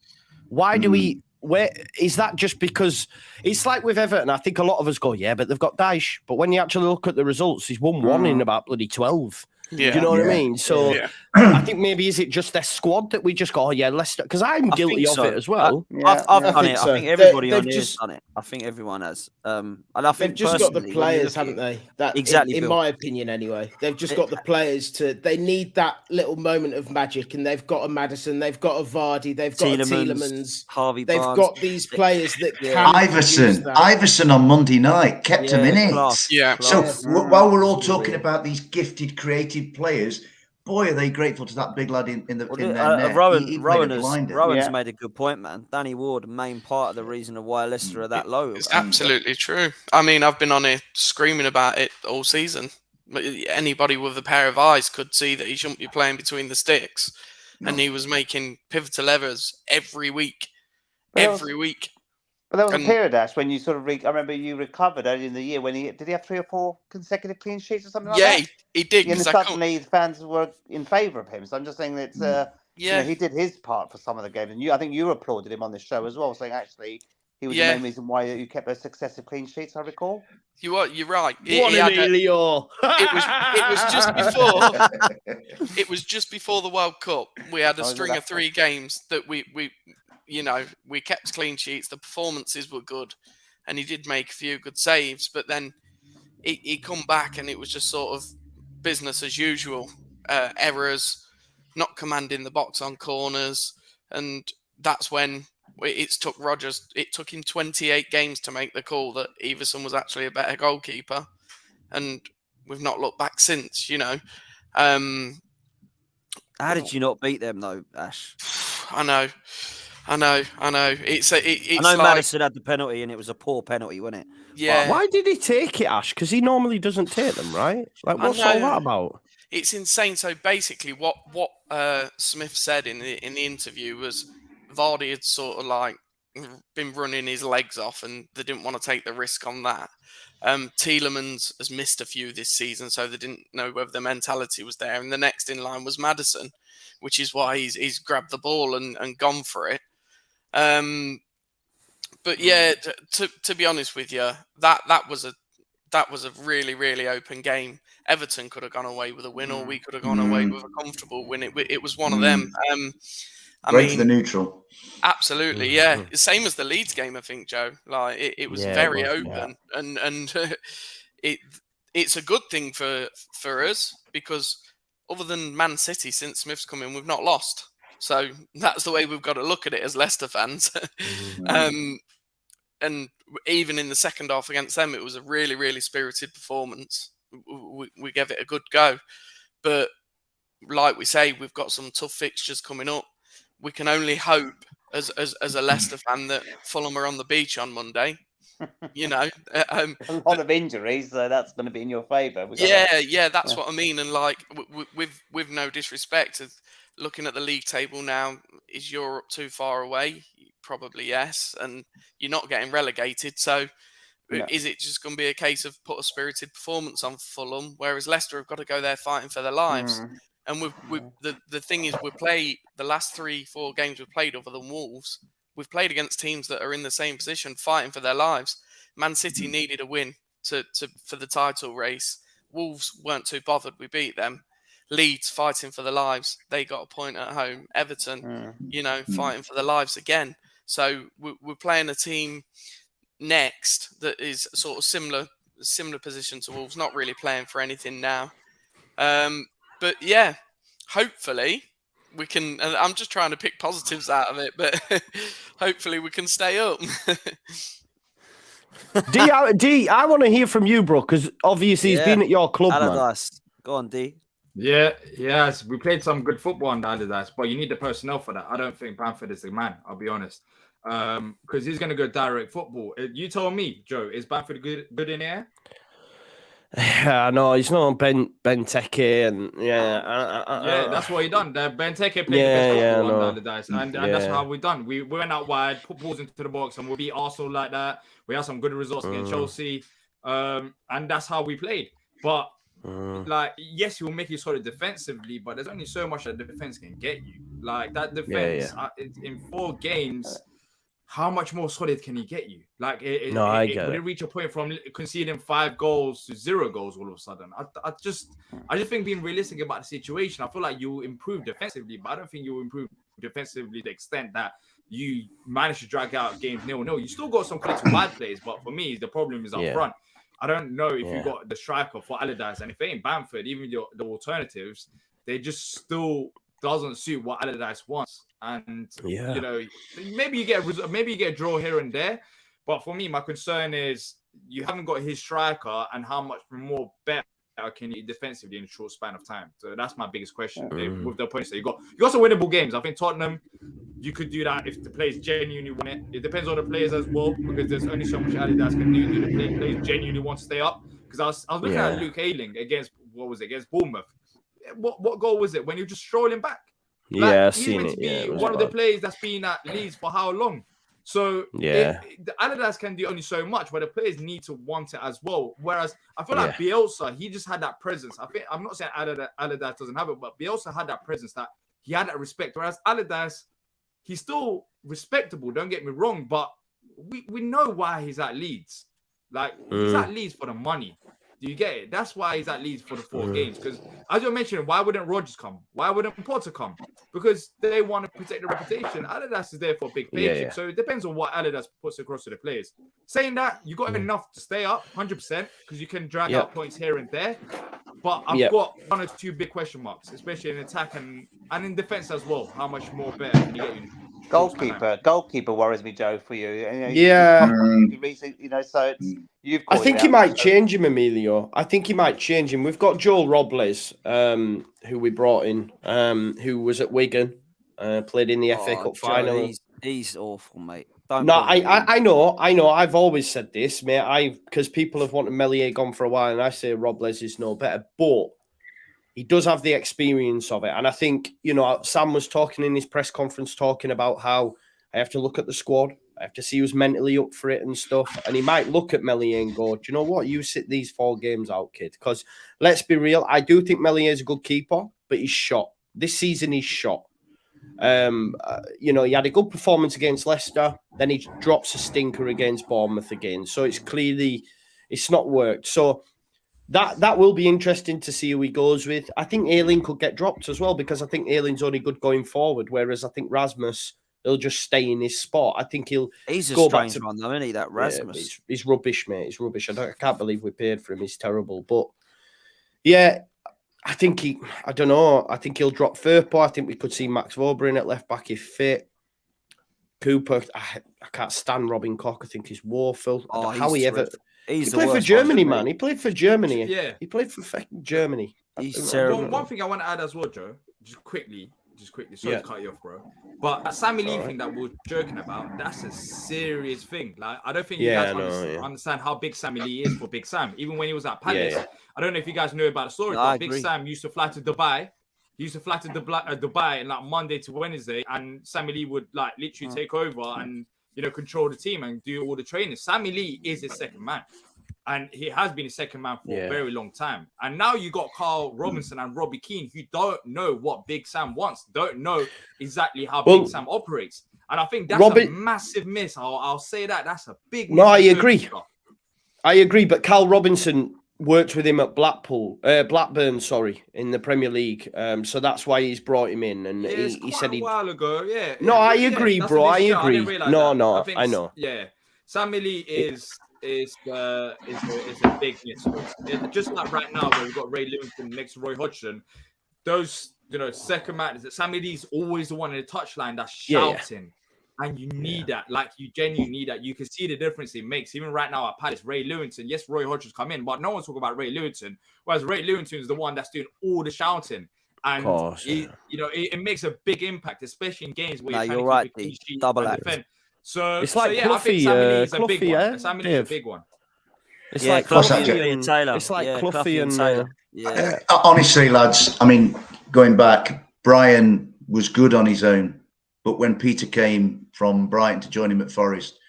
Why do we? Where is that? Just because it's like with Everton, I think a lot of us go, yeah, but they've got Dyche. But when you actually look at the results, he's won 1 in about bloody 12. Yeah. Do you know what I mean? So Yeah. I think maybe is it just their squad that we just go, oh yeah, Leicester, because I'm guilty of it as well. I've done it. so. I think everybody They've on here has just- done it. I think everyone has. And I think They've just got the personally, when you players, look at haven't it- they? That Exactly, in Bill. my opinion, anyway. They've just got the players to. They need that little moment of magic, and they've got a Madison, they've got a Vardy, they've got a Tielemans, Harvey they've Barnes. got these players that can produce Iverson. that. Iverson on Monday night kept him in it. class, Yeah. So class. while we're all talking about these gifted, creative players, boy, are they grateful to that big lad in their net. He played a blinder. Rowan's made a good point, man. Danny Ward, main part of the reason of why Leicester are that low. It's absolutely true. I mean, I've been on here screaming about it all season. Anybody with a pair of eyes could see that he shouldn't be playing between the sticks, and he was making pivotal errors every week. Week. But there was a period, Ash, when you sort of I remember you recovered early in the year when did he have 3 or 4 consecutive clean sheets or something like that? Yeah, he did. And suddenly the fans were in favour of him. So I'm just saying that he did his part for some of the games, and I think you applauded him on this show as well, saying actually he was the main reason why you kept those successive clean sheets. I recall. You're right. What an Elio! It was just before. It was just before the World Cup. We had a string of 3 games that we kept clean sheets. The performances were good, and he did make a few good saves. But then he come back, and it was just sort of business as usual. Errors, not commanding the box on corners, and that's when it took Rodgers. It took him 28 games to make the call that Everson was actually a better goalkeeper, and we've not looked back since. How did you not beat them though, Ash? I know. It's I know like, Madison had the penalty, and it was a poor penalty, wasn't it? Yeah. Why did he take it, Ash? Because he normally doesn't take them, right? Like, what's all that about? It's insane. So basically, what Smith said in the interview was Vardy had sort of like been running his legs off, and they didn't want to take the risk on that. Tielemans has missed a few this season, so they didn't know whether the mentality was there. And the next in line was Madison, which is why he's grabbed the ball and gone for it. But yeah, to be honest with you, that was a really, really open game. Everton could have gone away with a win, or we could have gone away with a comfortable win. It was one of them. Great for the neutral. Absolutely, yeah. Same as the Leeds game, I think, Joe. Like it was very open, and it's a good thing for us because other than Man City, since Smith's come in, we've not lost. So that's the way we've got to look at it as Leicester fans. And even in the second half against them, it was a really, really spirited performance. We gave it a good go. But like we say, we've got some tough fixtures coming up. We can only hope as a Leicester fan that Fulham are on the beach on Monday. A lot of injuries, so that's going to be in your favour. That's what I mean. And like, with no disrespect, looking at the league table now, is Europe too far away? Probably yes. And you're not getting relegated, so is it just going to be a case of put a spirited performance on Fulham, whereas Leicester have got to go there fighting for their lives? And the thing is, we play the last 3-4 games we've played other than Wolves. We've played against teams that are in the same position, fighting for their lives. Man City needed a win for the title race. Wolves weren't too bothered. We beat them. Leeds fighting for their lives. They got a point at home. Everton, fighting for their lives again. So we're playing a team next that is sort of similar position to Wolves, not really playing for anything now. But yeah, hopefully we can. And I'm just trying to pick positives out of it, but hopefully we can stay up. D, I want to hear from you, bro, because obviously he's been at your club, Allardyce. Go on, D. Yes, we played some good football on the Allardyce, but you need the personnel for that. I don't think Bamford is the man, I'll be honest. Because he's going to go direct football. You told me, Joe, is Bamford good in here? Yeah, no, he's not Benteke, and that's what he done. Benteke played the best football on the Allardyce, and that's how we done. We went out wide, put balls into the box, and we beat Arsenal like that. We had some good results against Chelsea, and that's how we played. But yes, he will make you solid defensively, but there's only so much that defense can get you. Like that defense in 4 games. how much more solid can he get you? Like, would it reach a point from conceding 5 goals to 0 goals all of a sudden? I just think being realistic about the situation, I feel like you improve defensively, but I don't think you improve defensively to the extent that you manage to drag out games 0-0. You still got some critical wide plays, but for me, the problem is up front. I don't know if you got the striker for Allardyce, and if it ain't Bamford, even the alternatives, they just still doesn't suit what Allardyce wants. And you know, maybe you get a draw here and there, but for me, my concern is you haven't got his striker, and how much more better can he defensively in a short span of time. So that's my biggest question with the opponents. So you got some winnable games. I think Tottenham, you could do that if the players genuinely want it. It depends on the players as well, because there's only so much Allardyce can do. Do the players genuinely want to stay up? Because I was looking at Luke Ayling against Bournemouth. What goal was it when you're just strolling back? Like, I've seen it. Be one of the players that's been at Leeds for how long? So the Allardyce can do only so much, but the players need to want it as well. Whereas I feel like Bielsa, he just had that presence. I'm not saying Allardyce doesn't have it, but Bielsa had that presence, that he had that respect. Whereas Allardyce, he's still respectable. Don't get me wrong, but we know why he's at Leeds. Like, he's at Leeds for the money. Do you get it? That's why he's at Leeds for the 4 games. Because as you're mentioning, why wouldn't Rodgers come? Why wouldn't Potter come? Because they want to protect the reputation. Allardyce is there for a big paycheck. So it depends on what Allardyce puts across to the players. Saying that, you got enough to stay up 100% because you can drag out points here and there. But I've got 1 or 2 big question marks, especially in attack and in defense as well. How much more better can you get? Goalkeeper worries me, Joe, for you. So you've. I think he might change him, Emilio. I think he might change him. We've got Joel Robles, who we brought in, who was at Wigan, played in the FA Cup final. He's awful, mate. I know. I've always said this, mate. Because people have wanted Meslier gone for a while, and I say Robles is no better, but he does have the experience of it. And I think, Sam was talking in his press conference, talking about how I have to look at the squad. I have to see who's mentally up for it and stuff. And he might look at Meslier and go, do you know what? You sit these 4 games out, kid. Because let's be real, I do think Meslier is a good keeper, but he's shot. This season he's shot. He had a good performance against Leicester. Then he drops a stinker against Bournemouth again. So it's not worked. So that will be interesting to see who he goes with. I think Ayling could get dropped as well, because I think Ayling's only good going forward, whereas I think Rasmus, he'll just stay in his spot. I think he's a strange one, though, isn't he, that Rasmus? Yeah, he's rubbish, mate. He's rubbish. I can't believe we paid for him. He's terrible. But yeah, I think he'll drop Firpo. I think we could see Max Vobrin at left back if fit. Cooper, I can't stand Robin Koch. I think he's woeful. He played for Germany, man. He played for Germany. Yeah. He played for fucking Germany. He's terrible. One thing I want to add as well, Joe, just quickly. Sorry to cut you off, bro. But that Sammy Lee thing that we're joking about, that's a serious thing. Like, I don't think you guys understand how big Sammy Lee is for Big Sam. Even when he was at Palace, I don't know if you guys know about the story, but Big Sam used to fly to Dubai. He used to fly to Dubai and like Monday to Wednesday, and Sammy Lee would like literally take over and control the team and do all the training. Sammy Lee is his second man. And he has been a second man for a very long time. And now you got Carl Robinson and Robbie Keane, who don't know what Big Sam wants, don't know exactly how Big Sam operates. And I think that's a massive miss. I'll say that. That's a big miss. No, I agree. I agree. But Carl Robinson worked with him at Blackburn, in the Premier League. So that's why he's brought him in. And he said a while ago. Yeah. No, I agree, bro. I agree. No, I know. Yeah. Sammy Lee is a big miss. Just like right now, where we've got Ray Lewington next to Roy Hodgson, those second man, Sammy Lee's always the one in the touchline that's shouting, and you need that. Like, you genuinely need that. You can see the difference it makes. Even right now at Palace, Ray Lewington, yes, Roy Hodgson's come in, but no one's talking about Ray Lewington. Whereas Ray Lewington is the one that's doing all the shouting, and it makes a big impact, especially in games where you're right. Double act. So it's like I think Sammy Lee is a big one. Sammy Lee is a big one. It's like Cloughy and Taylor. It's like Cloughy and Taylor. Honestly, lads, I mean, going back, Brian was good on his own, but when Peter came from Brighton to join him at Forest,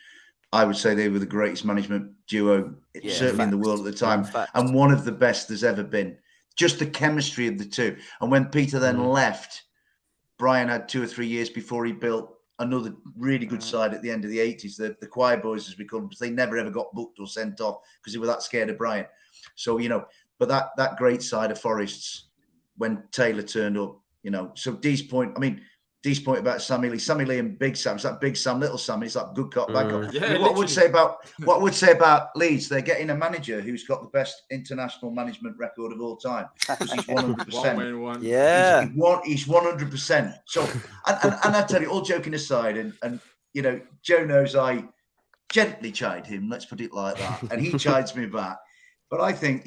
I would say they were the greatest management duo, certainly in the world at the time, and one of the best there's ever been. Just the chemistry of the two. And when Peter then left, Brian had 2 or 3 years before he built another really good side at the end of the 80s. The choir boys, as we call them, because they never ever got booked or sent off because they were that scared of Brian. So, but that great side of Forest's when Taylor turned up, So Dee's point about Sammy Lee and Big Sam. It's that Big Sam, Little Sam. It's like good cop, bad cop. Yeah, what I would say about Leeds, they're getting a manager who's got the best international management record of all time because he's 100%. Yeah, he's 100%. So, and I tell you, all joking aside, and Joe knows I gently chide him. Let's put it like that, and he chides me back. But I think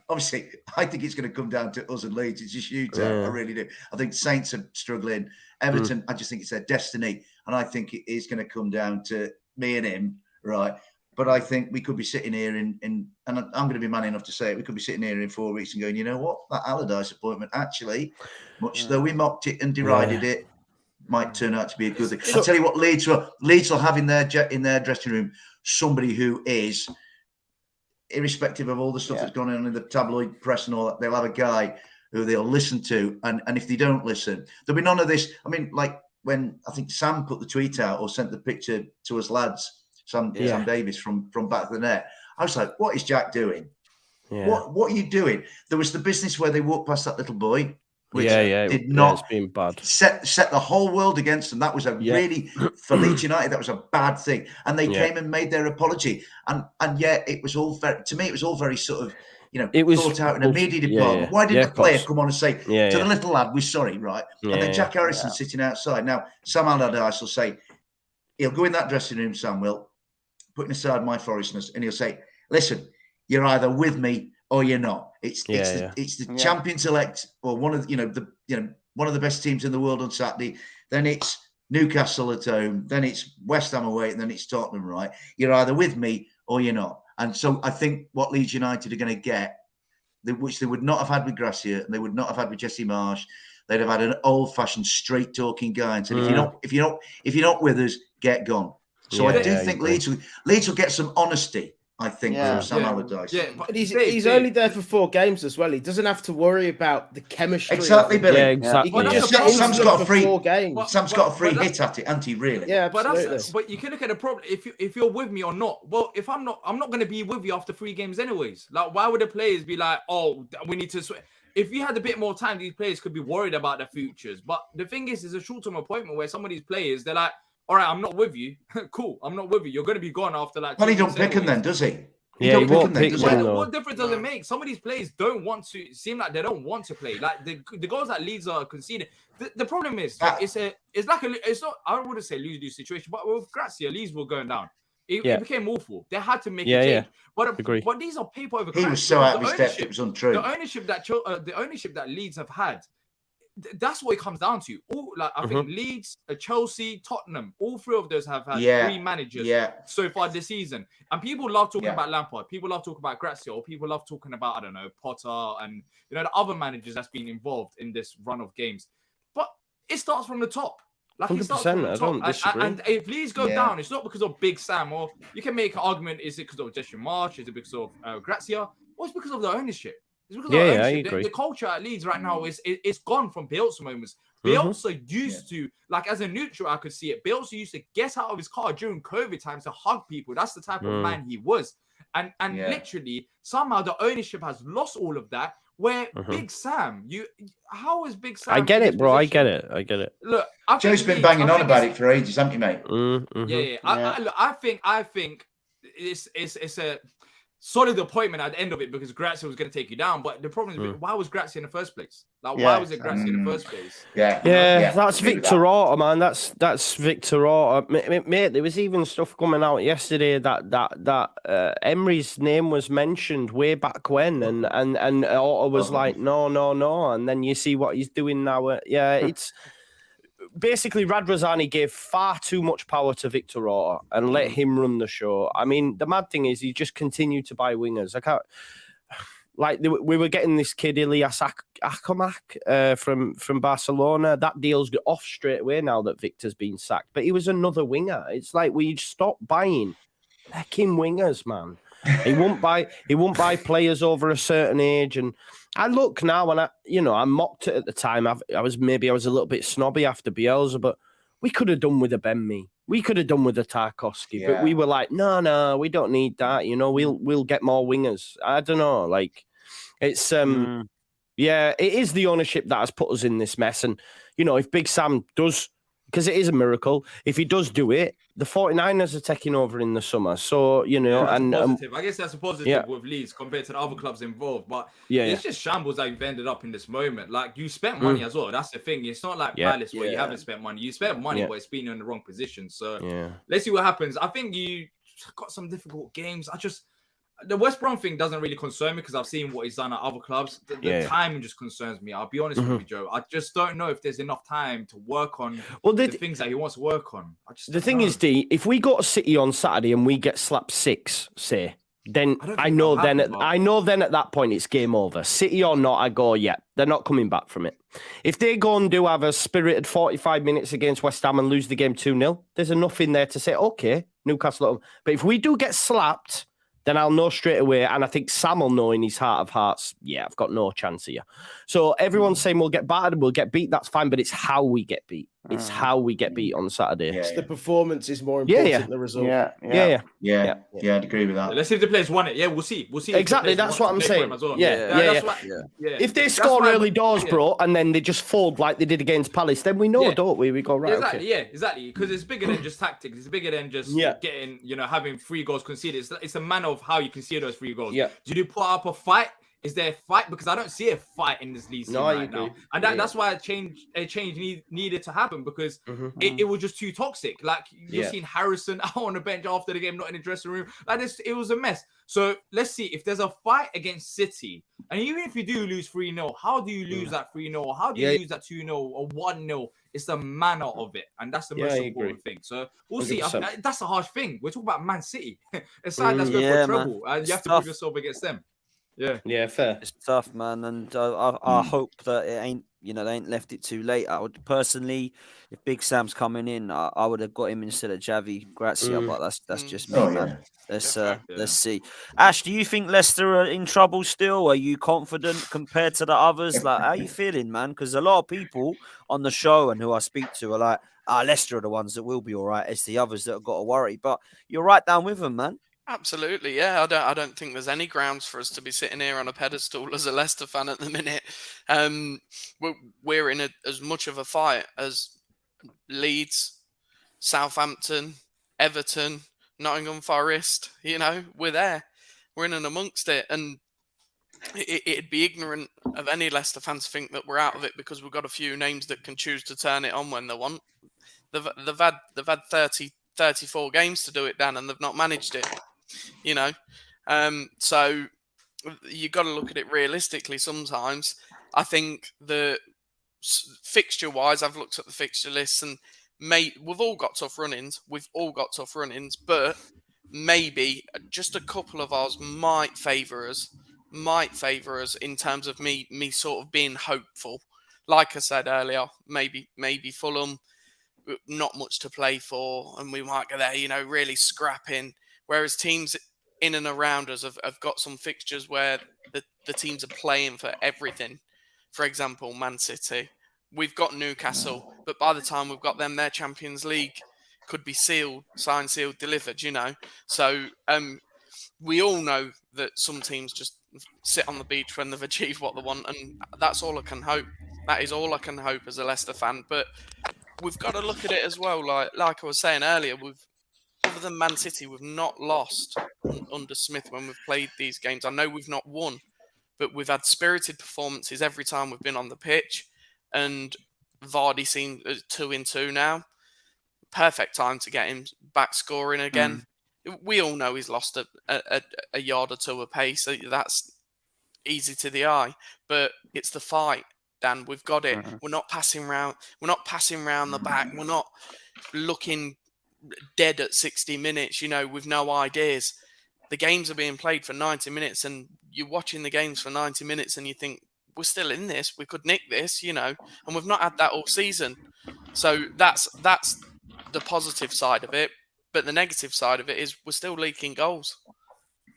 obviously, I think it's going to come down to us and Leeds. It's a shootout. I really do. I think Saints are struggling. Everton, I just think it's their destiny. And I think it is going to come down to me and him, right? But I think we could be sitting here and I'm going to be man enough to say it, we could be sitting here in 4 weeks and going, you know what? That Allardyce appointment, actually, much though we mocked it and derided it, might turn out to be a good thing. I'll tell you what, Leeds will have in their dressing room somebody who is, irrespective of all the stuff that's gone on in the tabloid press and all that, they'll have a guy who they'll listen to. And if they don't listen, there'll be none of this. I mean, like when I think Sam put the tweet out or sent the picture to us lads, Sam Davis from back of the net, I was like, what is Jack doing? Yeah. What are you doing? There was the business where they walked past that little boy, which did not it's been bad. Set the whole world against them. That was a really, for Leeds United, that was a bad thing. And they came and made their apology. And yet it was all very, to me, it was all very sort of, it was thought out in a media department. Why didn't the player come on and say to the little lad, we're sorry, right? And then Jack Harrison sitting outside. Now, Sam Allardyce will say, he'll go in that dressing room, Sam will, putting aside my Forestness, and he'll say, listen, you're either with me or you're not. It's the champions elect, or one of one of the best teams in the world on Saturday. Then it's Newcastle at home. Then it's West Ham away, and then it's Tottenham. Right? You're either with me or you're not. And so I think what Leeds United are going to get, which they would not have had with Gracia, and they would not have had with Jesse Marsh, they'd have had an old-fashioned, straight-talking guy and said, if you're not with us, get gone. So I do think Leeds will get some honesty. I think from Sam Allardyce. Yeah, but he's only there for 4 games as well. He doesn't have to worry about the chemistry. Exactly, Billy. Yeah, exactly. Sam's got a free 4 games. Sam's got a free hit at it, hasn't he? Really? Yeah, absolutely. But you can look at the problem. If you're with me or not. Well, if I'm not going to be with you after 3 games anyways. Like, why would the players be like, oh, we need to switch? If you had a bit more time, these players could be worried about their futures. But the thing is, it's a short-term appointment where some of these players, they're like, all right, I'm not with you. Cool, I'm not with you. You're going to be gone after like. Well, he don't pick him then, does he? He won't pick them. What difference does it make? Some of these players don't want to seem like they don't want to play. Like the goals that Leeds are conceding. The problem is it's not. I wouldn't say lose situation, but with Gracia, Leeds were going down. It became awful. They had to make a change. But these are paper over. He was so out of his depth; it was untrue. The ownership that Leeds have had. That's what it comes down to. I think Leeds, Chelsea, Tottenham, all 3 of those have had 3 managers so far this season. And people love talking about Lampard. People love talking about Gracia. Or people love talking about, I don't know, Potter and the other managers that's been involved in this run of games. But it starts from the top. Like 100%. I don't disagree. And if Leeds go down, it's not because of Big Sam. Or you can make an argument: is it because of Jesse Marsh? Is it because of Gracia? Or it's because of the ownership? It's because I agree. The culture at Leeds right now is gone from Bielsa moments. Bielsa used to, like as a neutral, I could see it. Bielsa used to get out of his car during COVID times to hug people. That's the type of man he was. And literally, somehow the ownership has lost all of that. Where Big Sam, how is Big Sam? I get it, bro. I get it. Look, Joe's been banging on about it for ages, haven't you, mate? I think it's a solid appointment at the end of it because Gracia was going to take you down. But the problem is, why was Gracia in the first place? Like, why was it Gracia in the first place? That's Victor Orta, man. That's Victor Orta. Mate, there was even stuff coming out yesterday that Emery's name was mentioned way back when, and Orta was like, no. And then you see what he's doing now. It's... Basically, Radrazani gave far too much power to Victor Orta and let him run the show. I mean, the mad thing is he just continued to buy wingers. We were getting this kid, Ilias Akamak, from Barcelona. That deal's got off straight away now that Victor's been sacked. But he was another winger. It's like we stop buying fucking wingers, man. He won't buy players over a certain age, and I look now and I mocked it at the time. I was a little bit snobby after Bielsa, but we could have done with a Ben-Mee. We could have done with a Tarkowski, but we were like, no, we don't need that. We'll get more wingers. I don't know. Like, it's yeah, it is the ownership that has put us in this mess. And if Big Sam does, because it is a miracle, if he does do it, the 49ers are taking over in the summer. So, positive. I guess that's a positive with Leeds compared to the other clubs involved. But it's just shambles that you've ended up in this moment. Like, you spent money as well. That's the thing. It's not like Palace where you haven't spent money. You spent money, but it's been in the wrong position. So let's see what happens. I think you got some difficult games. The West Brom thing doesn't really concern me because I've seen what he's done at other clubs. The timing just concerns me. I'll be honest with you, Joe. I just don't know if there's enough time to work on the things that he wants to work on. The thing is, D, if we go to City on Saturday and we get slapped 6, say, then I know then at that point it's game over. City or not, I go, yeah, they're not coming back from it. If they go and have a spirited 45 minutes against West Ham and lose the game 2-0, there's enough in there to say, okay, Newcastle. But if we do get slapped, then I'll know straight away. And I think Sam will know in his heart of hearts, yeah, I've got no chance here. So everyone's saying we'll get battered, we'll get beat. That's fine. But it's how we get beat. It's how we get beat on Saturday. It's the performance is more important than the result. Yeah, I'd agree with that. Let's see if the players won it. Yeah, we'll see. Exactly, that's what I'm saying. Well. If they score early doors, bro, and then they just fold like they did against Palace, then we know, don't we? We go, right, exactly, exactly. Because it's bigger than just tactics. It's bigger than just getting, having 3 goals conceded. It's a manner of how you concede those 3 goals. Yeah. Do you put up a fight? Is there a fight? Because I don't see a fight in this league right now. And that's why a change needed to happen because it was just too toxic. Like, you've seen Harrison out on the bench after the game, not in the dressing room. Like this, it was a mess. So let's see if there's a fight against City. And even if you do lose 3-0, how do you lose that 3-0? Or how do you lose that 2-0 or 1-0? It's the manner of it. And that's the most important thing. So we'll 100%. See. That's a harsh thing. We're talking about Man City. A side that's going for trouble. And you have to put yourself against them. Yeah, fair. It's tough, man, and I hope that it ain't, they ain't left it too late. I would personally, if Big Sam's coming in, I would have got him instead of Javi Grazia, but that's just me, man. Let's see. Ash, do you think Leicester are in trouble still? Are you confident compared to the others? Like, how are you feeling, man? Because a lot of people on the show and who I speak to are like, Leicester are the ones that will be all right. It's the others that have got to worry. But you're right down with them, man. Absolutely, yeah. I don't think there's any grounds for us to be sitting here on a pedestal as a Leicester fan at the minute. We're in as much of a fight as Leeds, Southampton, Everton, Nottingham Forest. We're there. We're in and amongst it, and it'd be ignorant of any Leicester fans to think that we're out of it because we've got a few names that can choose to turn it on when they want. They've had 34 games to do it, Dan, and they've not managed it. So you got to look at it realistically sometimes. I think the fixture-wise, I've looked at the fixture lists, and we've all got tough run-ins. But maybe just a couple of ours might favour us in terms of me sort of being hopeful. Like I said earlier, maybe Fulham, not much to play for, and we might go there, really scrapping. Whereas teams in and around us have got some fixtures where the teams are playing for everything. For example, Man City. We've got Newcastle, but by the time we've got them, their Champions League could be signed, sealed, delivered, So we all know that some teams just sit on the beach when they've achieved what they want, and that's all I can hope. That is all I can hope as a Leicester fan. But we've got to look at it as well. Like I was saying earlier, other than Man City, we've not lost under Smith when we've played these games. I know we've not won, but we've had spirited performances every time we've been on the pitch. And Vardy seems 2-2 now. Perfect time to get him back scoring again. We all know he's lost a yard or two a pace. So that's easy to the eye. But it's the fight, Dan. We've got it. We're not passing around. We're not passing around the back. We're not looking dead at 60 minutes, with no ideas. The games are being played for 90 minutes, and you're watching the games for 90 minutes and you think, we're still in this, we could nick this, and we've not had that all season. So that's the positive side of it. But the negative side of it is we're still leaking goals.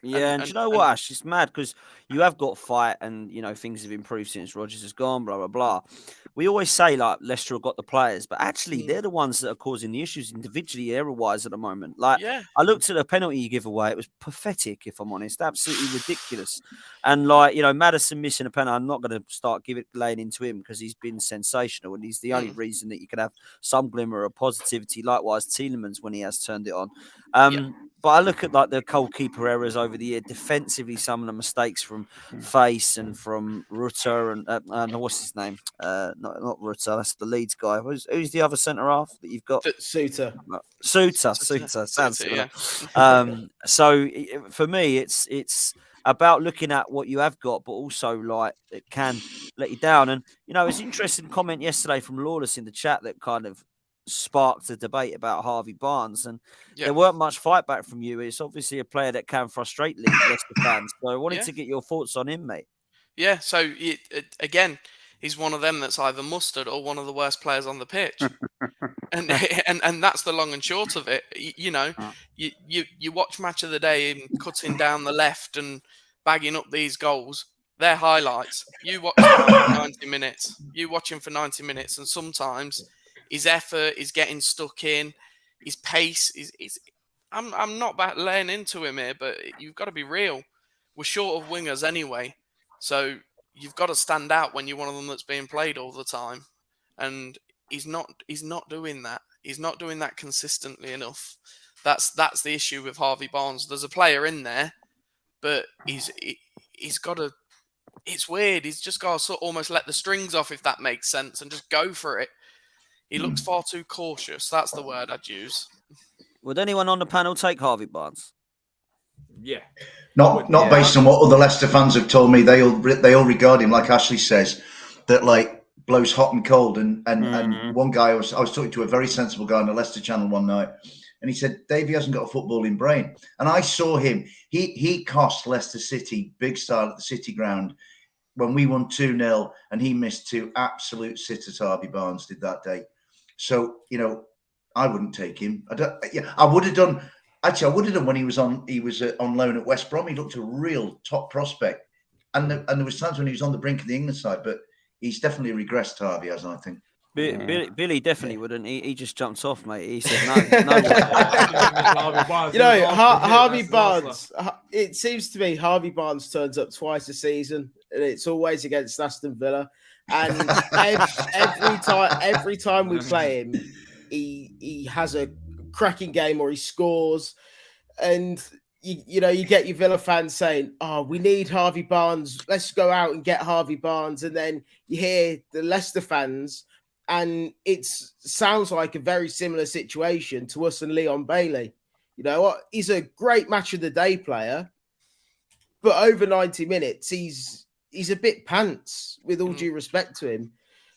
Yeah, and do you know what, Ash? It's mad because you have got fight and, things have improved since Rodgers has gone, blah, blah, blah. We always say, like, Leicester have got the players, but actually they're the ones that are causing the issues individually, error-wise at the moment. Like, I looked at the penalty you give away. It was pathetic, if I'm honest. Absolutely ridiculous. And, like, Maddison missing a penalty, I'm not going to start laying into him because he's been sensational and he's the only reason that you can have some glimmer of positivity. Likewise, Tielemans when he has turned it on. But I look at like the goalkeeper errors over the year. Defensively, some of the mistakes from Face and from Rutter and what's his name? Not Rutter. That's the Leeds guy. Who's the other centre half that you've got? Suter. Suter. Sounds similar. So for me, it's about looking at what you have got, but also like it can let you down. And it's an interesting comment yesterday from Lawless in the chat that kind of sparked a debate about Harvey Barnes, and there weren't much fight back from you. It's obviously a player that can frustrate Leicester fans. So I wanted to get your thoughts on him, mate. Yeah, so again, he's one of them that's either mustard or one of the worst players on the pitch. and that's the long and short of it. You watch Match of the Day, him cutting down the left and bagging up these goals. They're highlights. You watch him for 90 minutes. You watch him for 90 minutes, and sometimes his effort is getting stuck in, his pace is. I'm not laying into him here, but you've got to be real. We're short of wingers anyway, so you've got to stand out when you're one of them that's being played all the time, and he's not doing that. He's not doing that consistently enough. That's the issue with Harvey Barnes. There's a player in there, but he's got to. It's weird. He's just got to sort of almost let the strings off, if that makes sense, and just go for it. He looks far too cautious. That's the word I'd use. Would anyone on the panel take Harvey Barnes? Yeah. Not based on what other Leicester fans have told me. They all regard him, like Ashley says, that like blows hot and cold. And one guy I was talking to, a very sensible guy on the Leicester channel one night, and he said Davey hasn't got a footballing brain. And I saw him. He cost Leicester City big style at the City Ground when we won 2-0, and he missed two absolute sitters. Harvey Barnes did that day. So, I wouldn't take him. I would have done. Actually, I would have done when he was on loan at West Brom. He looked a real top prospect, and there was times when he was on the brink of the England side. But he's definitely regressed, Harvey, as I think. Billy definitely wouldn't. He just jumped off, mate. He said no. Harvey Barnes. It seems to me Harvey Barnes turns up twice a season, and it's always against Aston Villa. And every time we play him, he has a cracking game or he scores, and you get your Villa fans saying, "Oh, we need Harvey Barnes. Let's go out and get Harvey Barnes." And then you hear the Leicester fans, and it sounds like a very similar situation to us and Leon Bailey. You know what? He's a great match of the day player, but over 90 minutes, he's a bit pants, with all due respect to him.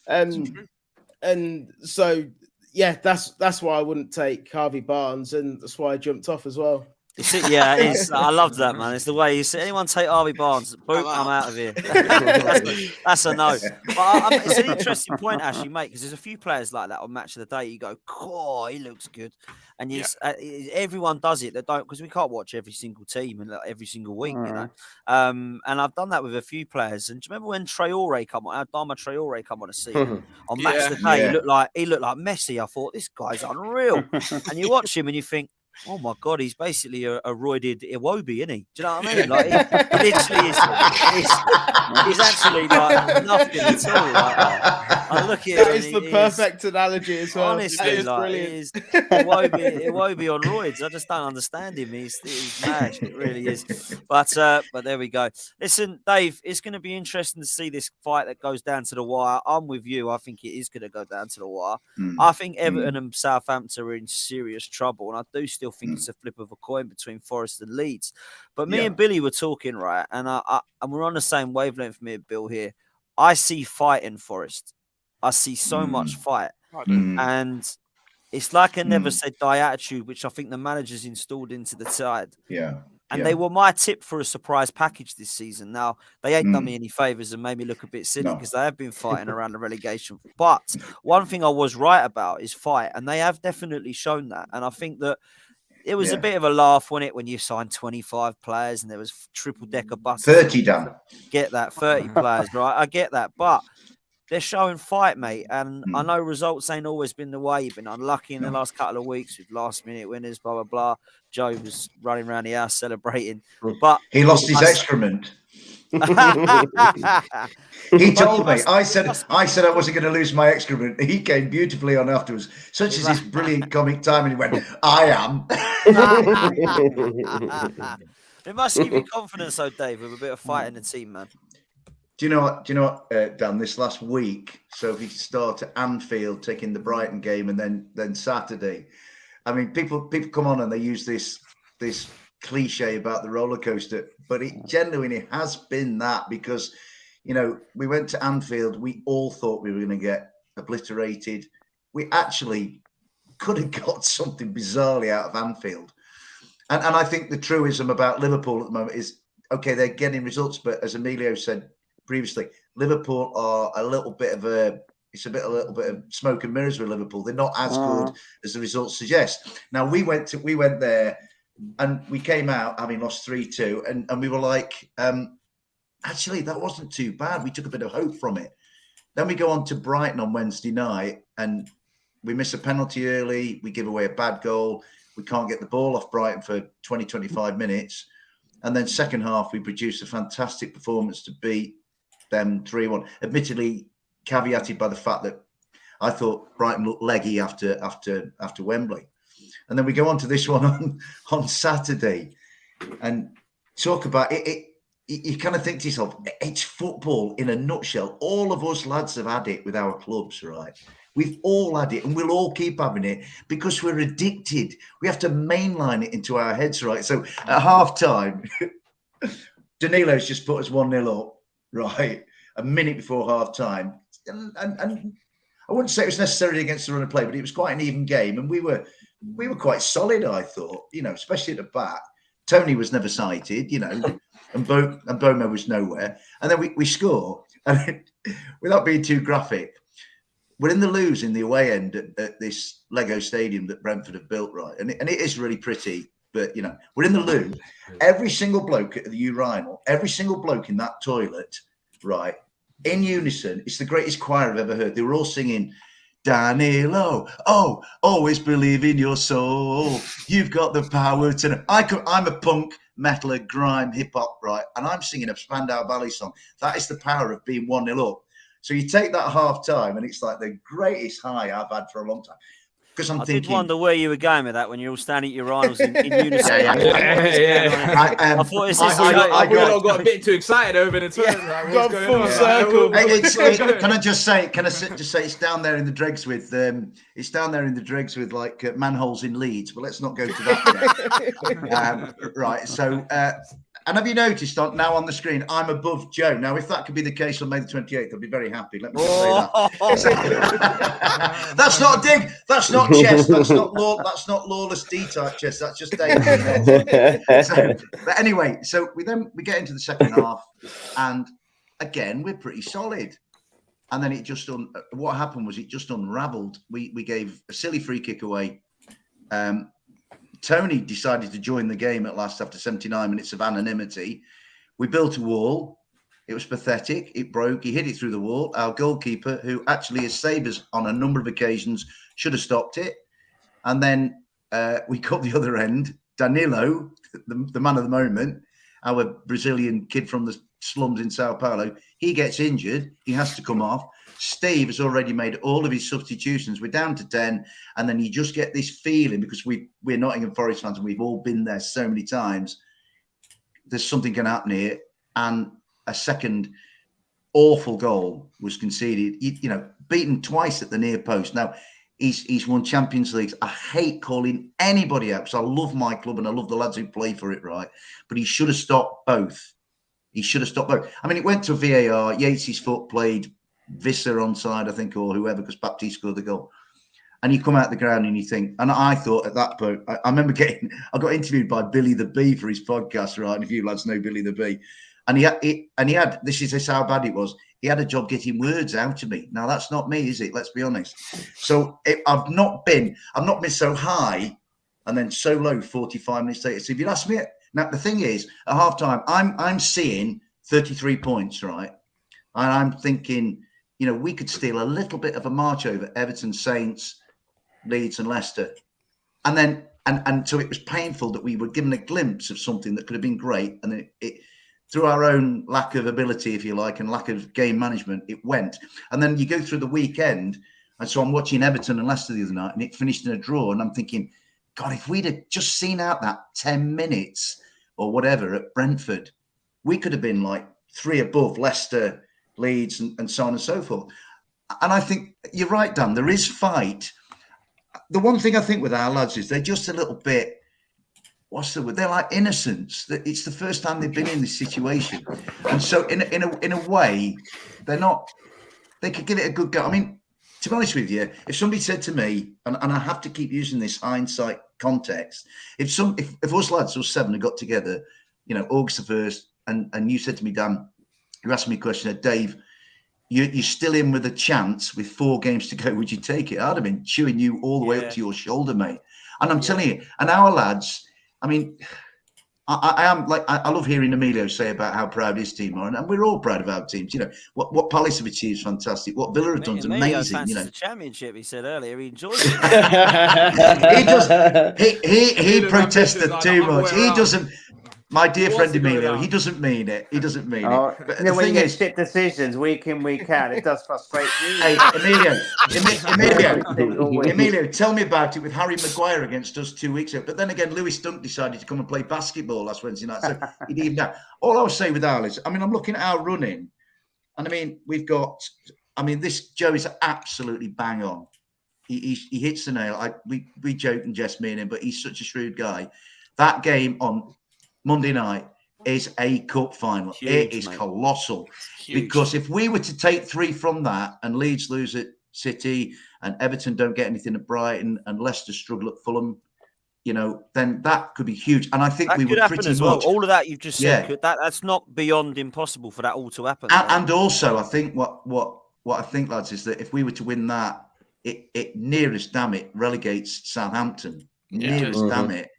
And so, yeah, that's why I wouldn't take Harvey Barnes, and that's why I jumped off as well. I loved that, man. It's the way you say, anyone take Harvey Barnes, boom, I'm out of here. That's a no. But it's an interesting point, actually, mate, because there's a few players like that on Match of the Day. You go, "Oh, he looks good," and everyone does it. That don't, because we can't watch every single team and every single week, And I've done that with a few players. And do you remember when Traore come on? Adama Traore come on a scene on Match of the Day? He looked like Messi. I thought, this guy's unreal. And you watch him and you think, oh my God, he's basically a roided Iwobi, isn't he? Do you know what I mean? Like, he literally is. He's actually like nothing at all. Like, I look at him. That is the perfect analogy as well. Honestly, like, he's Iwobi on roids. I just don't understand him. He's mad. It really is. But there we go. Listen, Dave, it's going to be interesting to see this fight that goes down to the wire. I'm with you. I think it is going to go down to the wire. I think Everton and Southampton are in serious trouble, and I do still think it's a flip of a coin between Forest and Leeds. But me and Billy were talking, right? And and we're on the same wavelength, me and Bill here. I see fight in Forest. I see so much fight. And it's like a never say die attitude, which I think the manager's installed into the side. And they were my tip for a surprise package this season. Now, they ain't done me any favours and made me look a bit silly because they have been fighting around the relegation. But one thing I was right about is fight, and they have definitely shown that. And I think that It was a bit of a laugh, wasn't it, when you signed 25 players and there was triple decker buses. 30, Dan. Get that, 30 players, right? I get that, but they're showing fight, mate. And I know results ain't always been the way. You've been unlucky in the last couple of weeks with last-minute winners, blah blah blah. Joe was running around the house celebrating, but he lost his excrement. He told me. I said I wasn't going to lose my excrement. He came beautifully on afterwards. Such as this brilliant comic timing. He went, "I am." It must give you confidence, though, Dave, with a bit of fight in the team, man. Do you know what, Dan? This last week, so if you start at Anfield, taking the Brighton game, and then Saturday. I mean, people come on and they use this cliche about the roller coaster, but it genuinely has been that, because we went to Anfield, we all thought we were going to get obliterated. We actually could have got something bizarrely out of Anfield, and I think the truism about Liverpool at the moment is, okay, they're getting results, but as Emilio said previously, Liverpool are a little bit of smoke and mirrors with Liverpool. They're not as good as the results suggest. Now we went there. And we came out having lost 3-2, and we were like, actually, that wasn't too bad. We took a bit of hope from it. Then we go on to Brighton on Wednesday night, and we miss a penalty early. We give away a bad goal. We can't get the ball off Brighton for 20, 25 minutes. And then second half, we produce a fantastic performance to beat them 3-1. Admittedly, caveated by the fact that I thought Brighton looked leggy after Wembley. And then we go on to this one on Saturday and talk about it. You kind of think to yourself, it's football in a nutshell. All of us lads have had it with our clubs, right? We've all had it, and we'll all keep having it because we're addicted. We have to mainline it into our heads, right? So at half-time, Danilo's just put us 1-0 up, right? A minute before half-time. And I wouldn't say it was necessarily against the run of play, but it was quite an even game. And we were quite solid, I thought, especially at the back. Tony was never sighted, and Bomo was nowhere. And then we score. And without being too graphic, we're in the lose in the away end at this Lego stadium that Brentford have built, right? And it is really pretty, but, we're in the loo. Every single bloke at the urinal, every single bloke in that toilet, right, in unison, it's the greatest choir I've ever heard. They were all singing, Danilo, oh, always believe in your soul. You've got the power to. I'm a punk, metaler, grime, hip hop, right? And I'm singing a Spandau Ballet song. That is the power of being 1-0 up. So you take that half time, and it's like the greatest high I've had for a long time. Because I did wonder where you were going with that when you're all standing at your rivals in unison. I thought I got a bit too excited over the turn. Got full circle. Can I just say it's down there in the dregs with like manholes in Leeds, but let's not go to that yet. Right. So and have you noticed now on the screen, I'm above Joe. Now, if that could be the case on May the 28th, I'd be very happy. Let me just say that. That's not a dig. That's not chess. That's not lawless D-type chess. That's just Dave. But anyway, so we get into the second half, and again, we're pretty solid. And then it just what happened was it just unravelled. We gave a silly free kick away. Tony decided to join the game at last after 79 minutes of anonymity. We built a wall. It was pathetic. It broke. He hit it through the wall. Our goalkeeper, who actually has saved us on a number of occasions, should have stopped it. And then we cut the other end. Danilo, the man of the moment, our Brazilian kid from the slums in Sao Paulo, he gets injured. He has to come off. Steve has already made all of his substitutions. We're down to 10. And then you just get this feeling, because we're Nottingham Forest fans and we've all been there so many times, there's something going to happen here. And a second awful goal was conceded, beaten twice at the near post. Now, he's won Champions Leagues. I hate calling anybody out because I love my club and I love the lads who play for it, right? But he should have stopped both. I mean, it went to VAR. Yates's foot played Visser onside, I think, or whoever, because Baptiste scored the goal. And you come out the ground and you think, and I thought at that point, I remember I got interviewed by Billy the Bee for his podcast, right? And if you lads know Billy the Bee, and he had, this is how bad it was. He had a job getting words out of me. Now that's not me, is it? Let's be honest. So I've not been so high and then so low 45 minutes later. So if you'd ask me, now the thing is, at half time, I'm seeing 33 points, right? And I'm thinking, we could steal a little bit of a march over Everton, Saints, Leeds, and Leicester. And then, and so it was painful that we were given a glimpse of something that could have been great. And then it through our own lack of ability, if you like, and lack of game management, it went. And then you go through the weekend. And so I'm watching Everton and Leicester the other night, and it finished in a draw. And I'm thinking, God, if we'd have just seen out that 10 minutes or whatever at Brentford, we could have been like 3 above Leicester, Leeds, and so on and so forth. And I think you're right, Dan. There is fight. The one thing I think with our lads is they're just a little bit, what's the word? They're like innocents. It's the first time they've been in this situation. And so in a way, they're not, they could give it a good go. I mean, to be honest with you, if somebody said to me, and I have to keep using this hindsight context, if us lads, us 7 had got together, August the 1st, and you said to me, Dan, you asked me a question, Dave, you're still in with a chance with 4 games to go, would you take it? I'd have been chewing you all the way up to your shoulder, mate. And I'm telling you, and our lads, I mean, I am like, I love hearing Emilio say about how proud his team are, and we're all proud of our teams. What Palace have achieved is fantastic. What Villa have done is amazing. The championship, he said earlier, he enjoyed it. he protested too much. He doesn't. My dear friend Emilio, he doesn't mean it. He doesn't mean it. But the when thing you is, get shit decisions week in, week out, it does frustrate you. Hey, Emilio, tell me about it with Harry Maguire against us 2 weeks ago. But then again, Lewis Dunk decided to come and play basketball last Wednesday night. So he didn't even know. All I was saying with Al is, I mean, I'm looking at our running, and I mean, we've got, I mean, this Joe is absolutely bang on. He hits the nail. We joke and jest, me and him, but he's such a shrewd guy. That game on Monday night is a cup final. Huge, it is mate. Colossal. Huge. Because if we were to take 3 from that and Leeds lose at City and Everton don't get anything at Brighton and Leicester struggle at Fulham, then that could be huge. And I think That we could would happen pretty as much. well. All of that you've just said, Yeah. that's not beyond impossible for that all to happen. And also, I think what I think, lads, is that if we were to win that, it nearest, damn it, relegates Southampton. Yeah. Nearest, damn it.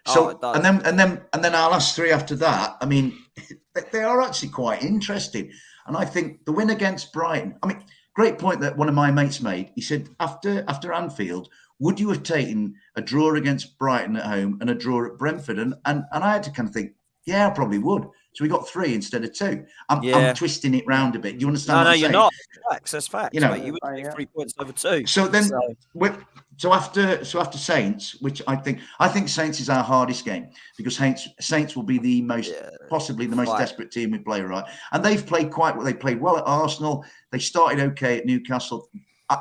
So it does. and then our last 3 after that, I mean, they are actually quite interesting. And I think the win against Brighton, I mean, great point that one of my mates made. He said, after Anfield, would you have taken a draw against Brighton at home and a draw at Brentford? And I had to kind of think, yeah, I probably would. So we got 3 instead of 2. I'm twisting it round a bit. Do you understand? No, what I'm you're saying? not. That's facts. You know, mate. You would take 3 points over 2. So then, so after Saints, which I think Saints is our hardest game because Saints will be the most possibly the most desperate team we play, right? And they've played quite well. They played well at Arsenal. They started okay at Newcastle.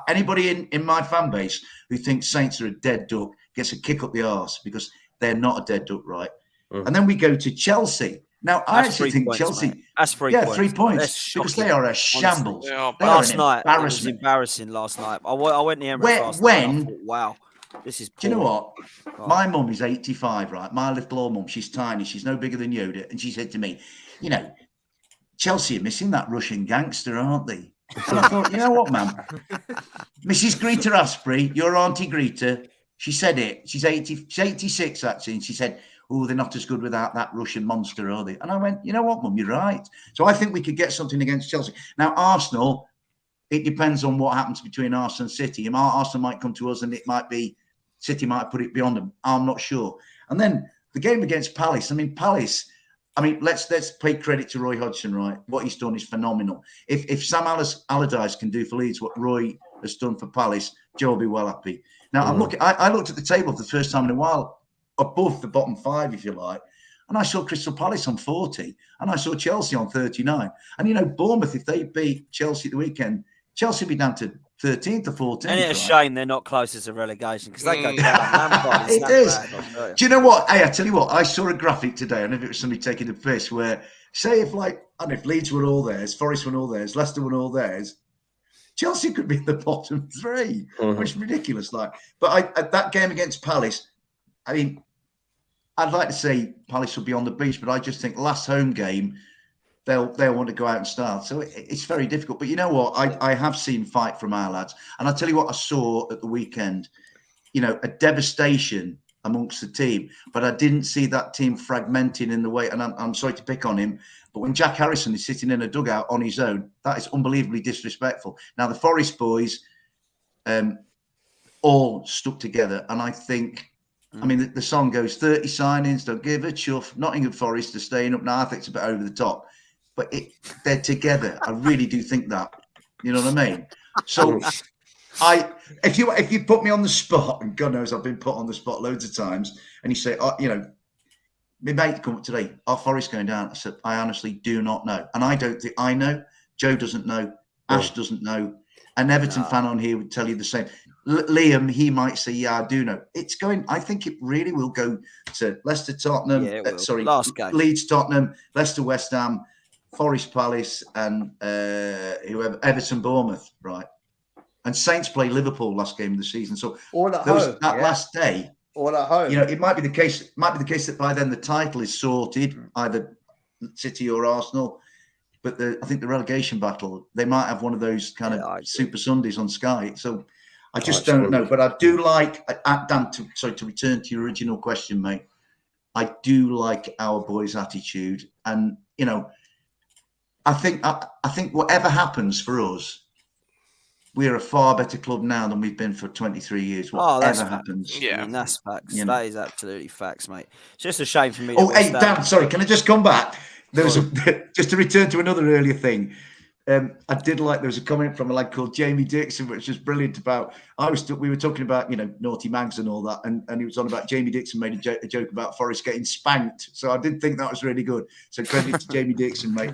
Anybody in my fan base who thinks Saints are a dead duck gets a kick up the arse because they're not a dead duck, right? And then we go to Chelsea. Now, I actually think Chelsea. Mate. That's 3 points. 3 points because they are a shambles. Last night, it was embarrassing. Last night, I went to the Emirates last night. I thought, wow, this is. Do you know what? My mum is 85, right? My little old mum, she's tiny. She's no bigger than Yoda, and she said to me, Chelsea are missing that Russian gangster, aren't they? And I thought, you know what, ma'am? Mrs. Greta Asprey, your auntie Greta, she said it. She's 86 actually, and she said, oh, they're not as good without that Russian monster, are they? And I went, you know what, Mum, you're right. So I think we could get something against Chelsea. Now, Arsenal, it depends on what happens between Arsenal and City. Arsenal might come to us and it might be, City might put it beyond them. I'm not sure. And then the game against Palace, Palace, let's pay credit to Roy Hodgson, right? What he's done is phenomenal. If Sam Allardyce can do for Leeds what Roy has done for Palace, Joe will be well happy. Now, I looked at the table for the first time in a while, above the bottom 5, if you like. And I saw Crystal Palace on 40 and I saw Chelsea on 39. And, Bournemouth, if they beat Chelsea at the weekend, Chelsea will be down to 13th or 14th. And it's a shame they're not closest to relegation because they go down. It is. Do you know what? Hey, I tell you what, I saw a graphic today. I don't know if it was somebody taking the piss where, say if Leeds were all theirs, Forest were all theirs, Leicester were all theirs, Chelsea could be in the bottom 3, which is ridiculous. But that game against Palace, I'd like to say Palace will be on the beach, but I just think last home game, they'll want to go out and start. So it's very difficult. But you know what? I have seen fight from our lads. And I'll tell you what I saw at the weekend, a devastation amongst the team, but I didn't see that team fragmenting in the way. And I'm sorry to pick on him, but when Jack Harrison is sitting in a dugout on his own, that is unbelievably disrespectful. Now the Forest boys all stuck together, and I think. I mean, the song goes 30 signings, don't give a chuff. Nottingham Forest are staying up now. I think it's a bit over the top, but they're together. I really do think that. You know what I mean? So, if you put me on the spot, and God knows I've been put on the spot loads of times, and you say, you know, my mate come up today, are Forest going down? I said, I honestly do not know, and I don't think I know. Joe doesn't know. Ash doesn't know. An Everton fan on here would tell you the same. Liam, he might say, yeah, I do know. It's going, I think it really will go to Leicester, Tottenham, Last game. Leeds, Tottenham, Leicester, West Ham, Forest, Palace, and whoever, Everton, Bournemouth, right? And Saints play Liverpool last game of the season. So all at home, last day, all at home. You know, it might be the case that by then the title is sorted, either City or Arsenal. But I think the relegation battle, they might have one of those kind of Super Sundays on Sky. So I just don't know. But I do like, Dan, to return to your original question, mate, I do like our boys' attitude. And, you know, I think whatever happens for us, we're a far better club now than we've been for 23 years. Whatever happens. Yeah, I mean, that's facts. You know. That is absolutely facts, mate. It's just a shame for me. Oh, hey, Dan, sorry, can I just come back? There was just to return to another earlier thing. I did like there was a comment from a lad called Jamie Dixon, which was brilliant about. We were talking about naughty mags and all that, and he was on about Jamie Dixon made a joke about Forest getting spanked. So I did think that was really good. So credit to Jamie Dixon, mate.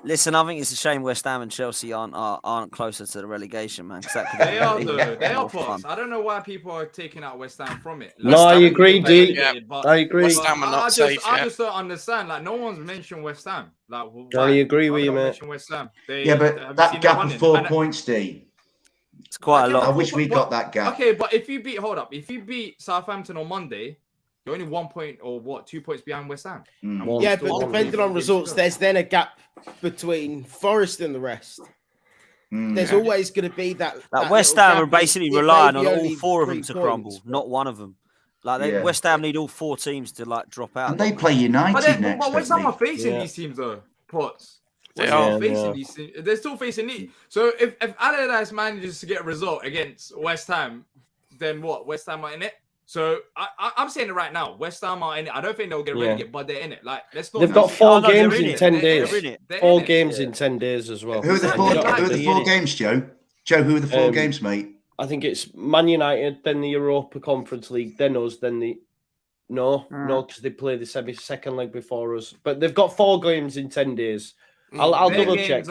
Listen, I think it's a shame West Ham and Chelsea aren't closer to the relegation, man. They are though. They are pots. I don't know why people are taking out West Ham from it. No, I agree, D. I agree. West Ham are not safe. I just don't understand. Like, no one's mentioned West Ham. Like, I agree with you, mate. West Ham. But that gap of 4 points, D. It's quite a lot. I wish we got that gap. Okay, but if you beat Southampton on Monday, you're only 1 point or 2 points behind West Ham. Yeah, but depending on results, there's then a gap between Forest and the rest. There's always going to be that West Ham are basically relying on all four of them to crumble, not one of them. Like West Ham need all four teams to drop out. And they play United next. But West Ham are facing these teams though, Potts. They are facing these teams. They're still facing these. So if Allardyce manages to get a result against West Ham, then what? West Ham are in it. So I'm saying it right now. West Ham are in it. I don't think they'll get relegated, but they're in it. Like, let's not. They've got 4 games in 10 days. 4 games in 10 days as well. Who are the 4 games, Joe? Joe, who are the 4 games, mate? I think it's Man United, then the Europa Conference League, then us, then the... No, because they play the second leg before us. But they've got 4 games in 10 days. I'll double check.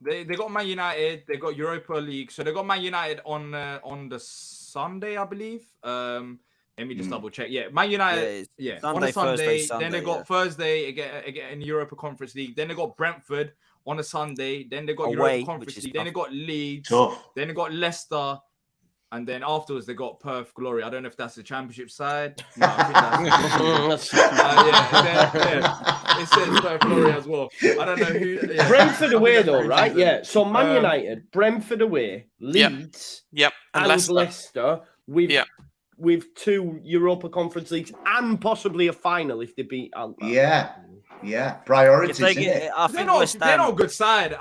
They got Man United, they got Europa League. So they got Man United on the Sunday, I believe. Let me just double check. Yeah, Man United. Yeah, Sunday, on a Sunday. Then they got Thursday again in Europa Conference League. Then they got Brentford on a Sunday. Then they got Europa Conference League. Then they got Leeds. Then they got Leicester. And then afterwards, they got Perth Glory. I don't know if that's the championship side. No, I think that's... It says Perth Glory as well. I don't know who... Yeah. Brentford away, though, right? Yeah. So Man United, Brentford away, Leeds, and Leicester with 2 Europa Conference Leagues and possibly a final if they beat Alba. Yeah. Priorities, I think they're not a good side.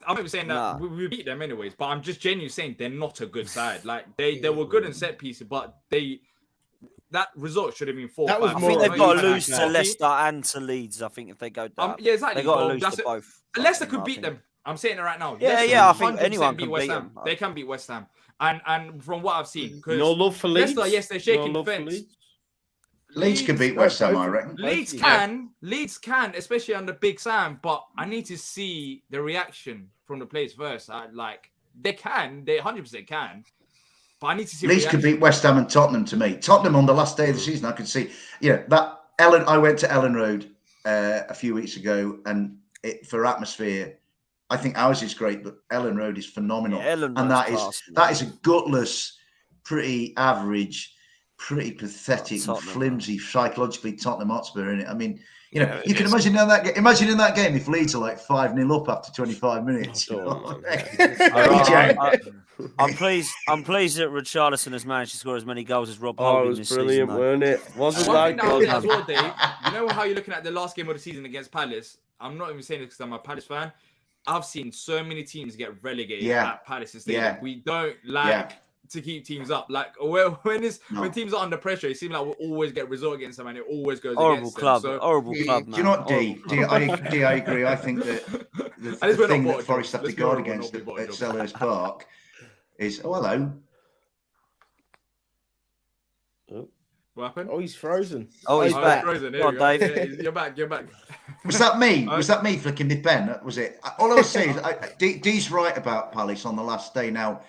I'm not saying that we beat them anyways, but I'm just genuinely saying they're not a good side. Like they were good in set pieces, but that result should have been 4. I think they've got to lose to Leicester and to Leeds. I think if they go down, exactly. They've got to lose to both. Leicester could beat them. I'm saying it right now. I think anyone can beat them. They can beat West Ham, and from what I've seen, no love for Leeds. Leicester, yes, they're shaking the fence. Leeds can beat West Ham, I reckon. Leeds can, especially under Big Sam. But I need to see the reaction from the players first. They 100% can. But I need to see. Leeds could beat West Ham and Tottenham to me. Tottenham on the last day of the season, I could see. I went to Ellen Road a few weeks ago, and for atmosphere, I think ours is great, but Ellen Road is phenomenal. And that is a gutless, pretty average, pretty pathetic, flimsy, psychologically Tottenham Hotspur in it. I mean, You know, you can imagine in that game if Leeds are like 5-0 up after 25 minutes. I'm pleased that Richarlison has managed to score as many goals as Rob Oh, Holding it was this brilliant, season, weren't it? Wasn't One thing that that I good? did as well, Dave. You know how you're looking at the last game of the season against Palace? I'm not even saying this because I'm a Palace fan. I've seen so many teams get relegated at Palace Stadium. Yeah. We don't like to keep teams up. Like when teams are under pressure, it seems like we'll always get result against them, and it always goes against them. So, horrible club, man. Do you know what, D? I agree. I think that the thing that Forest have to guard against at Selhurst Park is hello. What happened? Oh, he's frozen. Oh, he's back. Frozen. Come on, Dave. Yeah, you're back. Was that me? Was that me flicking my pen? Was it? All I was saying is, D's right about Palace on the last day. Now,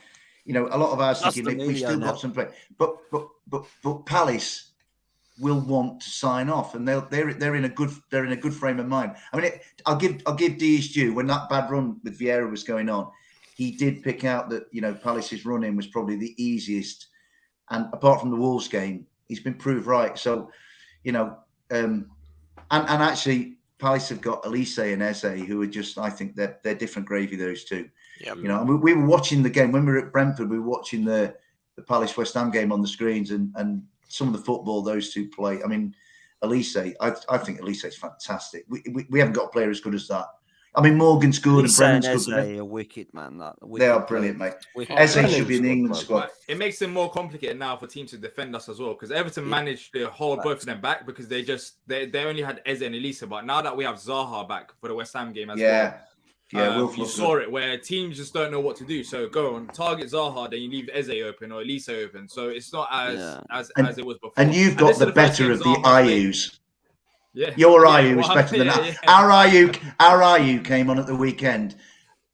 you know, a lot of us thinking we still got some play, but Palace will want to sign off, and they're in a good frame of mind. I mean, I'll give D his due. When that bad run with Vieira was going on, he did pick out that, you know, Palace's run in was probably the easiest, and apart from the Wolves game, he's been proved right. So, you know, and actually, Palace have got Elise and Eze, who are just, I think they're different gravy, those two. Yeah. You know, and we were watching the game when we were at Brentford. We were watching the Palace West Ham game on the screens, and some of the football those two play. I mean, Elise, I think Elise is fantastic. We haven't got a player as good as that. I mean, Morgan's good and Brennan's good. Eze are wicked, man. They are brilliant, mate. Eze should be in the England squad. It makes it more complicated now for teams to defend us as well, because Everton managed to hold both of them back because they only had Eze and Elisa. But now that we have Zaha back for the West Ham game as well. You saw it where teams just don't know what to do. So go on, target Zaha, then you leave Eze open or Elisa open. So it's not as it was before. And you've got the better of the Ayus. Yeah. Your Ayu is better than that. Our Ayu came on at the weekend,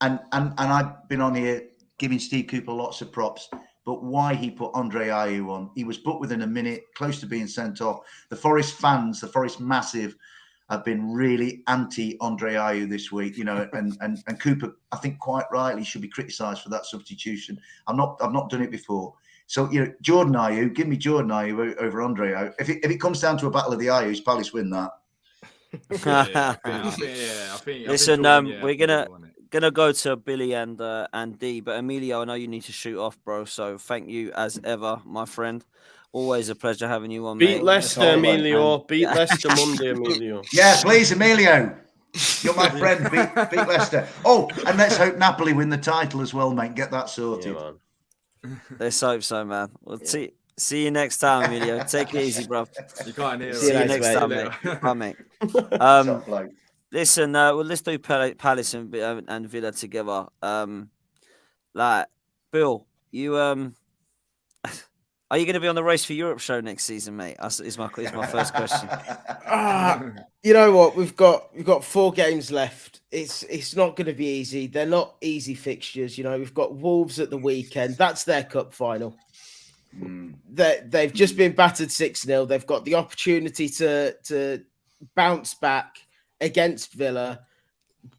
and I've been on here giving Steve Cooper lots of props. But why he put Andre Ayew on? He was booked within a minute, close to being sent off. The Forest fans, the Forest massive, have been really anti Andre Ayew this week. You know, and Cooper, I think quite rightly, should be criticised for that substitution. I've not done it before. So, you know, Jordan Ayew, give me Jordan Ayew over Andre Ayew. If it comes down to a battle of the Ayus, Palace win that. Listen, we're gonna go to Billy and D, but Emilio, I know you need to shoot off, bro. So thank you as ever, my friend. Always a pleasure having you on. Beat Leicester, Emilio. Beat Leicester Monday, Emilio. Yeah, please, Emilio. You're my friend. Beat Leicester. Oh, and let's hope Napoli win the title as well, mate. Get that sorted. Yeah, let's hope so, man. We'll see you next time, Emilio. Take it easy, bro. You can't hear. See you next time, mate. Bye, mate. Listen, let's do Palace and Villa together. Like, Bill, you are you going to be on the Race for Europe show next season, mate? Is my first question. You know what? We've got 4 games left. It's not going to be easy. They're not easy fixtures. You know, we've got Wolves at the weekend. That's their cup final. They've just been battered 6-0. They've got the opportunity to bounce back against Villa,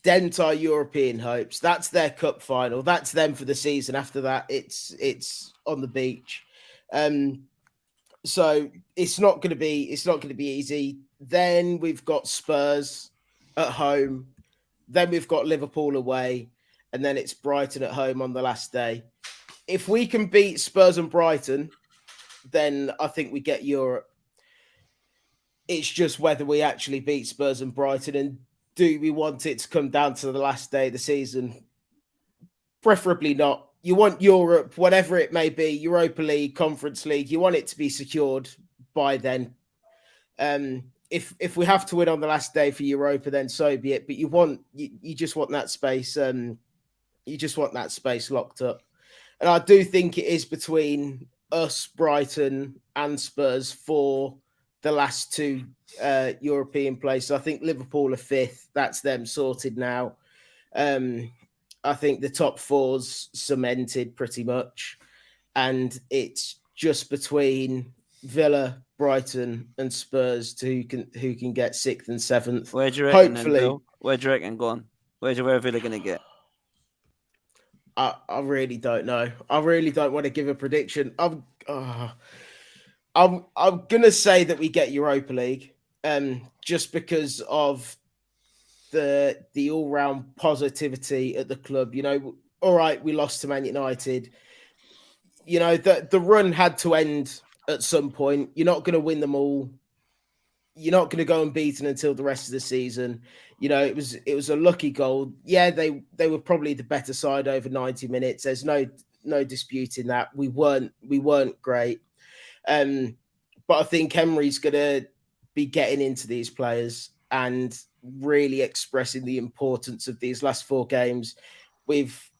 dent our European hopes. That's their cup final. That's them for the season. After that, it's on the beach. So it's not going to be easy. Then we've got Spurs at home. Then we've got Liverpool away, and then it's Brighton at home on the last day. If we can beat Spurs and Brighton, then I think we get Europe. It's just whether we actually beat Spurs and Brighton, and do we want it to come down to the last day of the season? Preferably not. You want Europe, whatever it may be, Europa League, Conference League, you want it to be secured by then. If we have to win on the last day for Europa, then so be it. But you just want that space. You just want that space locked up. And I do think it is between us, Brighton, and Spurs for the last 2 European places. I think Liverpool are 5th. That's them sorted now. I think the top 4's cemented pretty much. And it's just between Villa, Brighton, and Spurs who can get 6th and 7th. Where do you reckon? Hopefully. Then, where do you reckon? Go on. Where Villa going to get? I really don't know. I really don't want to give a prediction. I'm gonna say that we get Europa League. just because of the all-round positivity at the club. You know, all right, we lost to Man United. You know, the run had to end at some point. You're not going to win them all. You're not going to go unbeaten until the rest of the season. You know, it was a lucky goal. Yeah, they were probably the better side over 90 minutes. There's no disputing that. We weren't great. But I think Emery's going to be getting into these players and really expressing the importance of these last 4 games. It's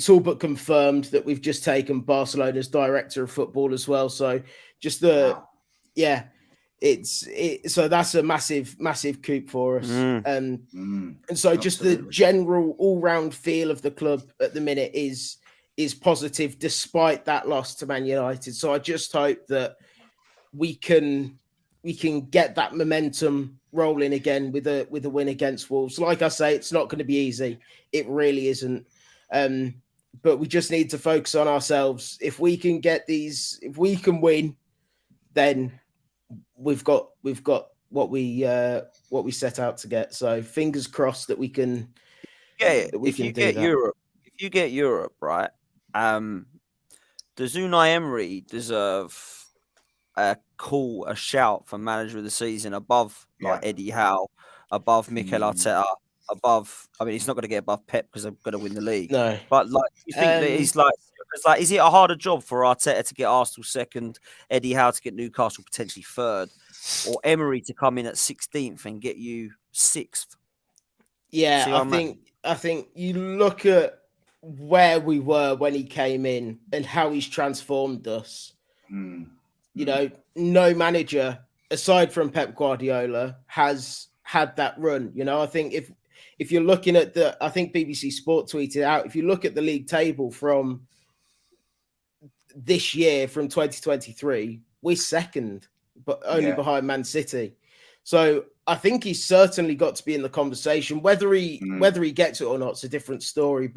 all but confirmed that we've just taken Barcelona's director of football as well. So so that's a massive coup for us. And so just Absolutely. the general all-round feel of the club at the minute is positive despite that loss to Man United. So I just hope that we can get that momentum rolling again with a win against Wolves. Like I say, it's not going to be easy. It really isn't. But we just need to focus on ourselves. If we can win, then we've got what we set out to get. So fingers crossed that we can. Yeah, if you get Europe, right? Does Unai Emery deserve a shout for manager of the season above like Eddie Howe, above Mikel Arteta, above? I mean, he's not going to get above Pep because they're going to win the league. No, but like, you think that he's like, is it a harder job for Arteta to get Arsenal second, Eddie Howe to get Newcastle potentially third, or Emery to come in at 16th and get you 6th? Yeah, I think you look at where we were when he came in and how he's transformed us. You know, no manager aside from Pep Guardiola has had that run. You know, I think if you're looking at I think BBC Sport tweeted out, if you look at the league table from this year, from 2023, we're second, but only behind Man City. So I think he's certainly got to be in the conversation. Whether he gets it or not, it's a different story.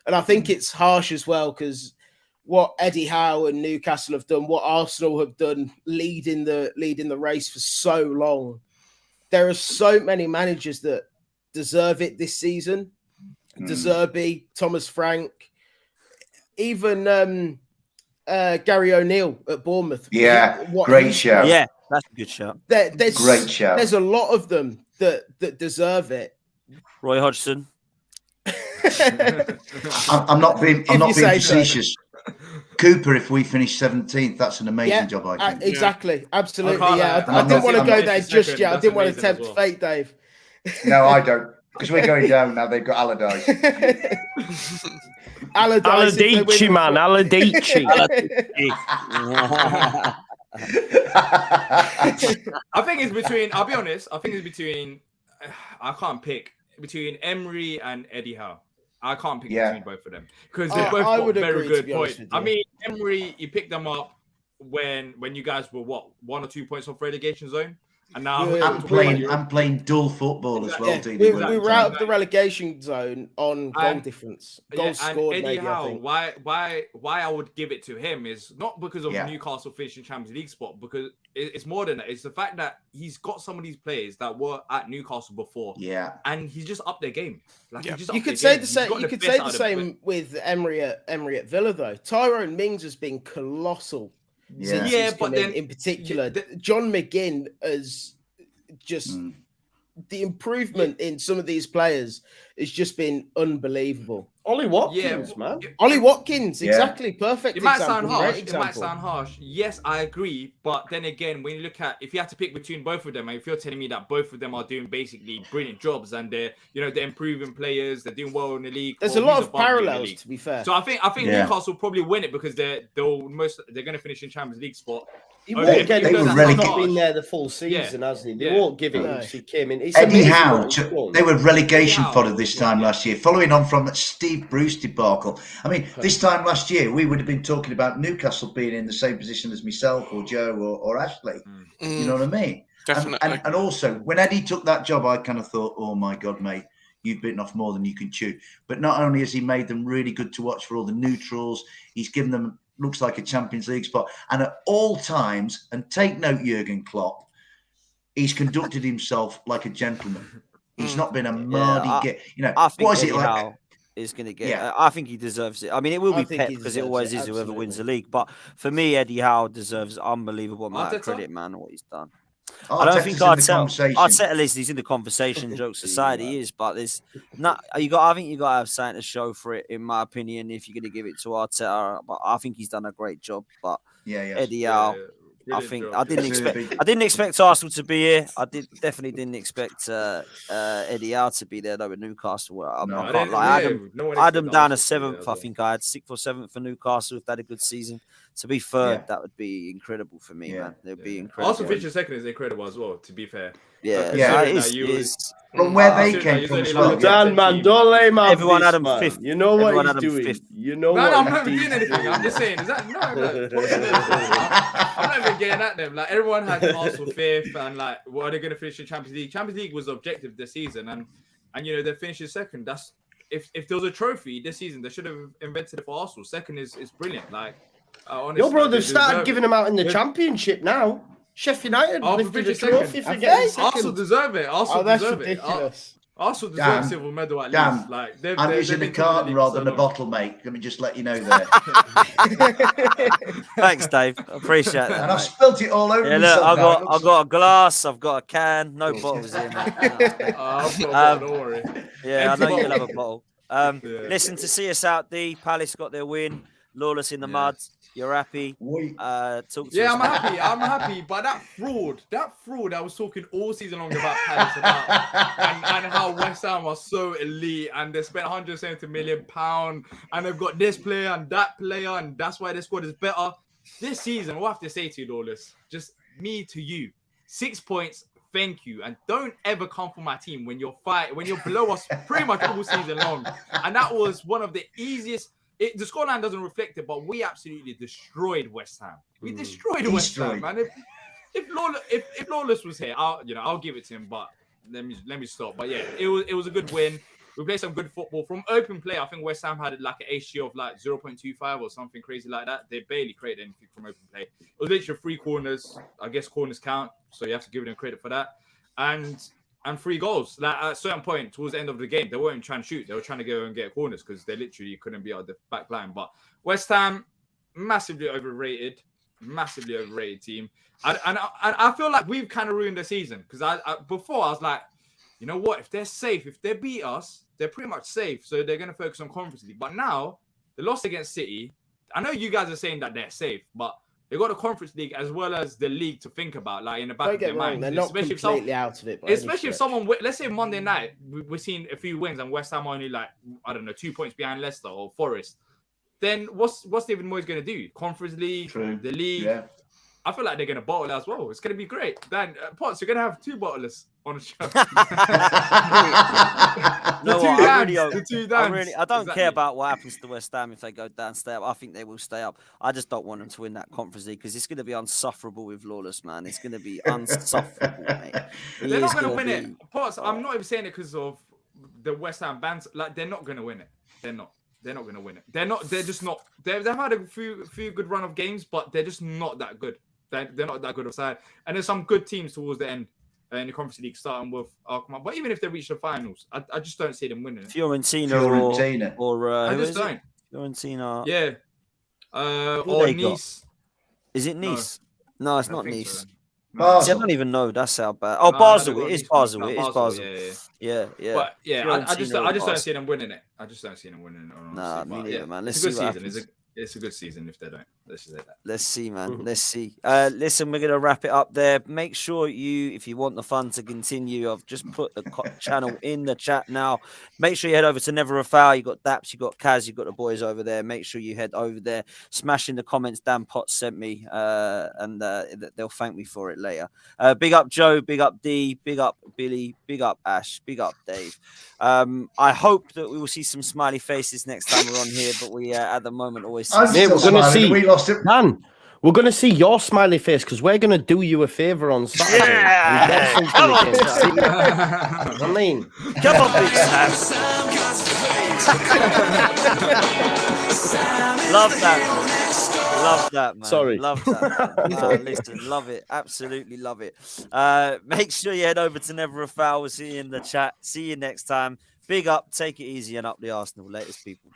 And I think it's harsh as well because what Eddie Howe and Newcastle have done, what Arsenal have done, leading the race for so long. There are so many managers that deserve it this season. De Zerbi, Thomas Frank, even Gary O'Neill at Bournemouth. Great shout. Yeah, that's a good shout. Great shout. There's a lot of them that deserve it. Roy Hodgson. I'm not being facetious. So. Cooper, if we finish 17th, that's an amazing job, I think. Exactly. Absolutely. I didn't want to go there just yet. I didn't want to tempt fate, Dave. No, I don't. Because we're going down now. They've got Allardyce. Allardyce, man. Allardyce. I think it's between, I'll be honest, I can't pick between Emery and Eddie Howe. I can't pick between both of them because they both got very good points. I mean, Emery, you picked them up when you guys were 1 or 2 points off relegation zone, and now I'm playing dull football as well. We were out of the relegation zone on goal difference. Goals scored. And Eddie maybe, Howe, why I would give it to him is not because of Newcastle finishing Champions League spot, because it's more than that. It's the fact that he's got some of these players that were at Newcastle before, and he's just upped their game. You could say the same. You could say the same with Emery at Villa, though. Tyrone Mings has been colossal. But then in particular, John McGinn has just the improvement in some of these players has just been unbelievable. Ollie Watkins, man. Ollie Watkins, exactly. Perfect. It might sound harsh. Yes, I agree. But then again, when you look at, if you have to pick between both of them, and if you're telling me that both of them are doing basically brilliant jobs and they're improving players, they're doing well in the league. There's a lot of parallels, to be fair. So I think Newcastle will probably win it because they're going to finish in Champions League spot. He won't get it. He's not been there the full season, hasn't he? They won't give it since he came in. Eddie Howe, they were relegation fodder this time last year, following on from Steve Bruce debacle. I mean, this time last year, we would have been talking about Newcastle being in the same position as myself or Joe or Ashley. You know what I mean? Definitely. And also, when Eddie took that job, I kind of thought, oh my God, mate, you've bitten off more than you can chew. But not only has he made them really good to watch for all the neutrals, he's given them looks like a Champions League spot. And at all times, and take note, Jurgen Klopp, he's conducted himself like a gentleman. He's not been a I think what is Eddie it like? Howe is going to get. Yeah. I think he deserves it. I mean, it will I be think Pep he because it deserves always it, is whoever wins the absolutely. league. But for me, Eddie Howe deserves unbelievable amount of Arteta? credit, man, what he's done. I don't think Arteta's in the conversation. Arteta is in the conversation. Jokes aside, he is, but there's not. I think you got to have something to show for it, in my opinion. If you're going to give it to Arteta, but I think he's done a great job. But Eddie Howe, I think I didn't expect Arsenal to be here. I definitely didn't expect Eddie Howe to be there though with Newcastle. I can't lie. I had them down as 7th. I think I had 6th or 7th for Newcastle if they had a good season. To be 3rd, that would be incredible for me, man. It would be incredible. Also, finishing 2nd is incredible as well. To be fair, it is. From where they came from as well. Dan, man, don't lay him out. Everyone had him man. 5th. You know what Everyone he's had him doing. 5th. You know No, what I'm not he's doing anything. doing. I'm just saying. Is that no? I'm not even getting at them. Like everyone had Arsenal 5th, and like, what are they going to finish in Champions League? Champions League was the objective this season, and they're finishing 2nd. That's if there was a trophy this season, they should have invented it for Arsenal. 2nd is brilliant. Like, honestly, Your brother started deserve giving him out in the Championship now. Sheffield United lifted a trophy for getting 2nd. Arsenal deserve it. Arsenal that's deserve ridiculous. it. Arsenal deserve a silver medal at least. Like I'm using a carton rather than a bottle, mate. Let me just let you know there. Thanks, Dave. I appreciate that. And I've spilt it all over myself. I've got a glass, I've got a can, no bottles here, mate. Don't worry. Yeah, I know you'll have a bottle. Listen, to see us out, Palace got their win. Lawless in the mud. You're happy? Talk to us. I'm happy. But that fraud I was talking all season long about Palace about, and how West Ham are so elite and they spent £170 million and they've got this player and that player and that's why their squad is better. This season, we'll have to say to you, Lawless, just me to you, 6 points. Thank you, and don't ever come for my team when you're below us pretty much all season long. And that was one of the easiest. The scoreline doesn't reflect it, but we absolutely destroyed West Ham. We destroyed West Ham, man. If Lawless was here, I'll give it to him. But let me stop. But yeah, it was a good win. We played some good football from open play. I think West Ham had like an HG of like 0.25 or something crazy like that. They barely created anything from open play. It was literally 3 corners. I guess corners count, so you have to give them credit for that. And 3 goals. Like at a certain point towards the end of the game, they weren't trying to shoot. They were trying to go and get corners because they literally couldn't be out the back line. But West Ham, massively overrated team. And I feel like we've kind of ruined the season because before I was like, you know what? If they're safe, if they beat us, they're pretty much safe. So they're going to focus on Conference League. But now, the loss against City, I know you guys are saying that they're safe, but they got the Conference League as well as the league to think about, like in the back of their mind. They're not completely out of it. Especially if someone, let's say Monday night, we're seeing a few wins and West Ham are only like, I don't know, 2 points behind Leicester or Forest. Then what's David Moyes going to do? Conference League, the league. Yeah. I feel like they're going to bottle as well. It's going to be great. Dan, Potts, you're going to have 2 bottlers on the show. I don't care about what happens to West Ham if they go down, stay up. I think they will stay up. I just don't want them to win that Conference League because it's going to be unsufferable with Lawless, man. It's going to be unsufferable, mate. They're not going to win it. Potts, I'm not even saying it because of the West Ham bands. Like, they're not going to win it. They're not going to win it. They're just not. They've had a few good run of games, but they're just not that good. They're not that good of side. And there's some good teams towards the end in the Conference League, starting with Arsenal. But even if they reach the finals, I just don't see them winning it. Fiorentina. Or I just don't. Fiorentina. Yeah. Or Nice. Is it Nice? No, it's not Nice. So. I don't even know. That's how bad. Oh, Basel. It is Basel. It is Basel. Yeah. But yeah, I just don't see them winning it. Nah, me neither, man. Let's see what happens. It's a good season if they don't. Let's just say that. Let's see, man. Let's see. Listen, we're going to wrap it up there. Make sure if you want the fun to continue, I've just put the channel in the chat now. Make sure you head over to Never a Foul. You got Daps, you got Kaz, you got the boys over there. Make sure you head over there. Smash in the comments. Dan Potts sent me, and they'll thank me for it later. Big up Joe, big up D, big up Billy, big up Ash, big up Dave. I hope that we will see some smiley faces next time we're on here, but we at the moment always we're going to see. We lost it. Man, we're going to see your smiley face because we're going to do you a favor on Saturday. Yeah, come on. I mean, come on, big Sam. Love that. Love that, man. Sorry. Love that. Listen, love it. Absolutely love it. Make sure you head over to Never a Foul. We'll see you in the chat. See you next time. Big up. Take it easy and up the Arsenal. Latest, people.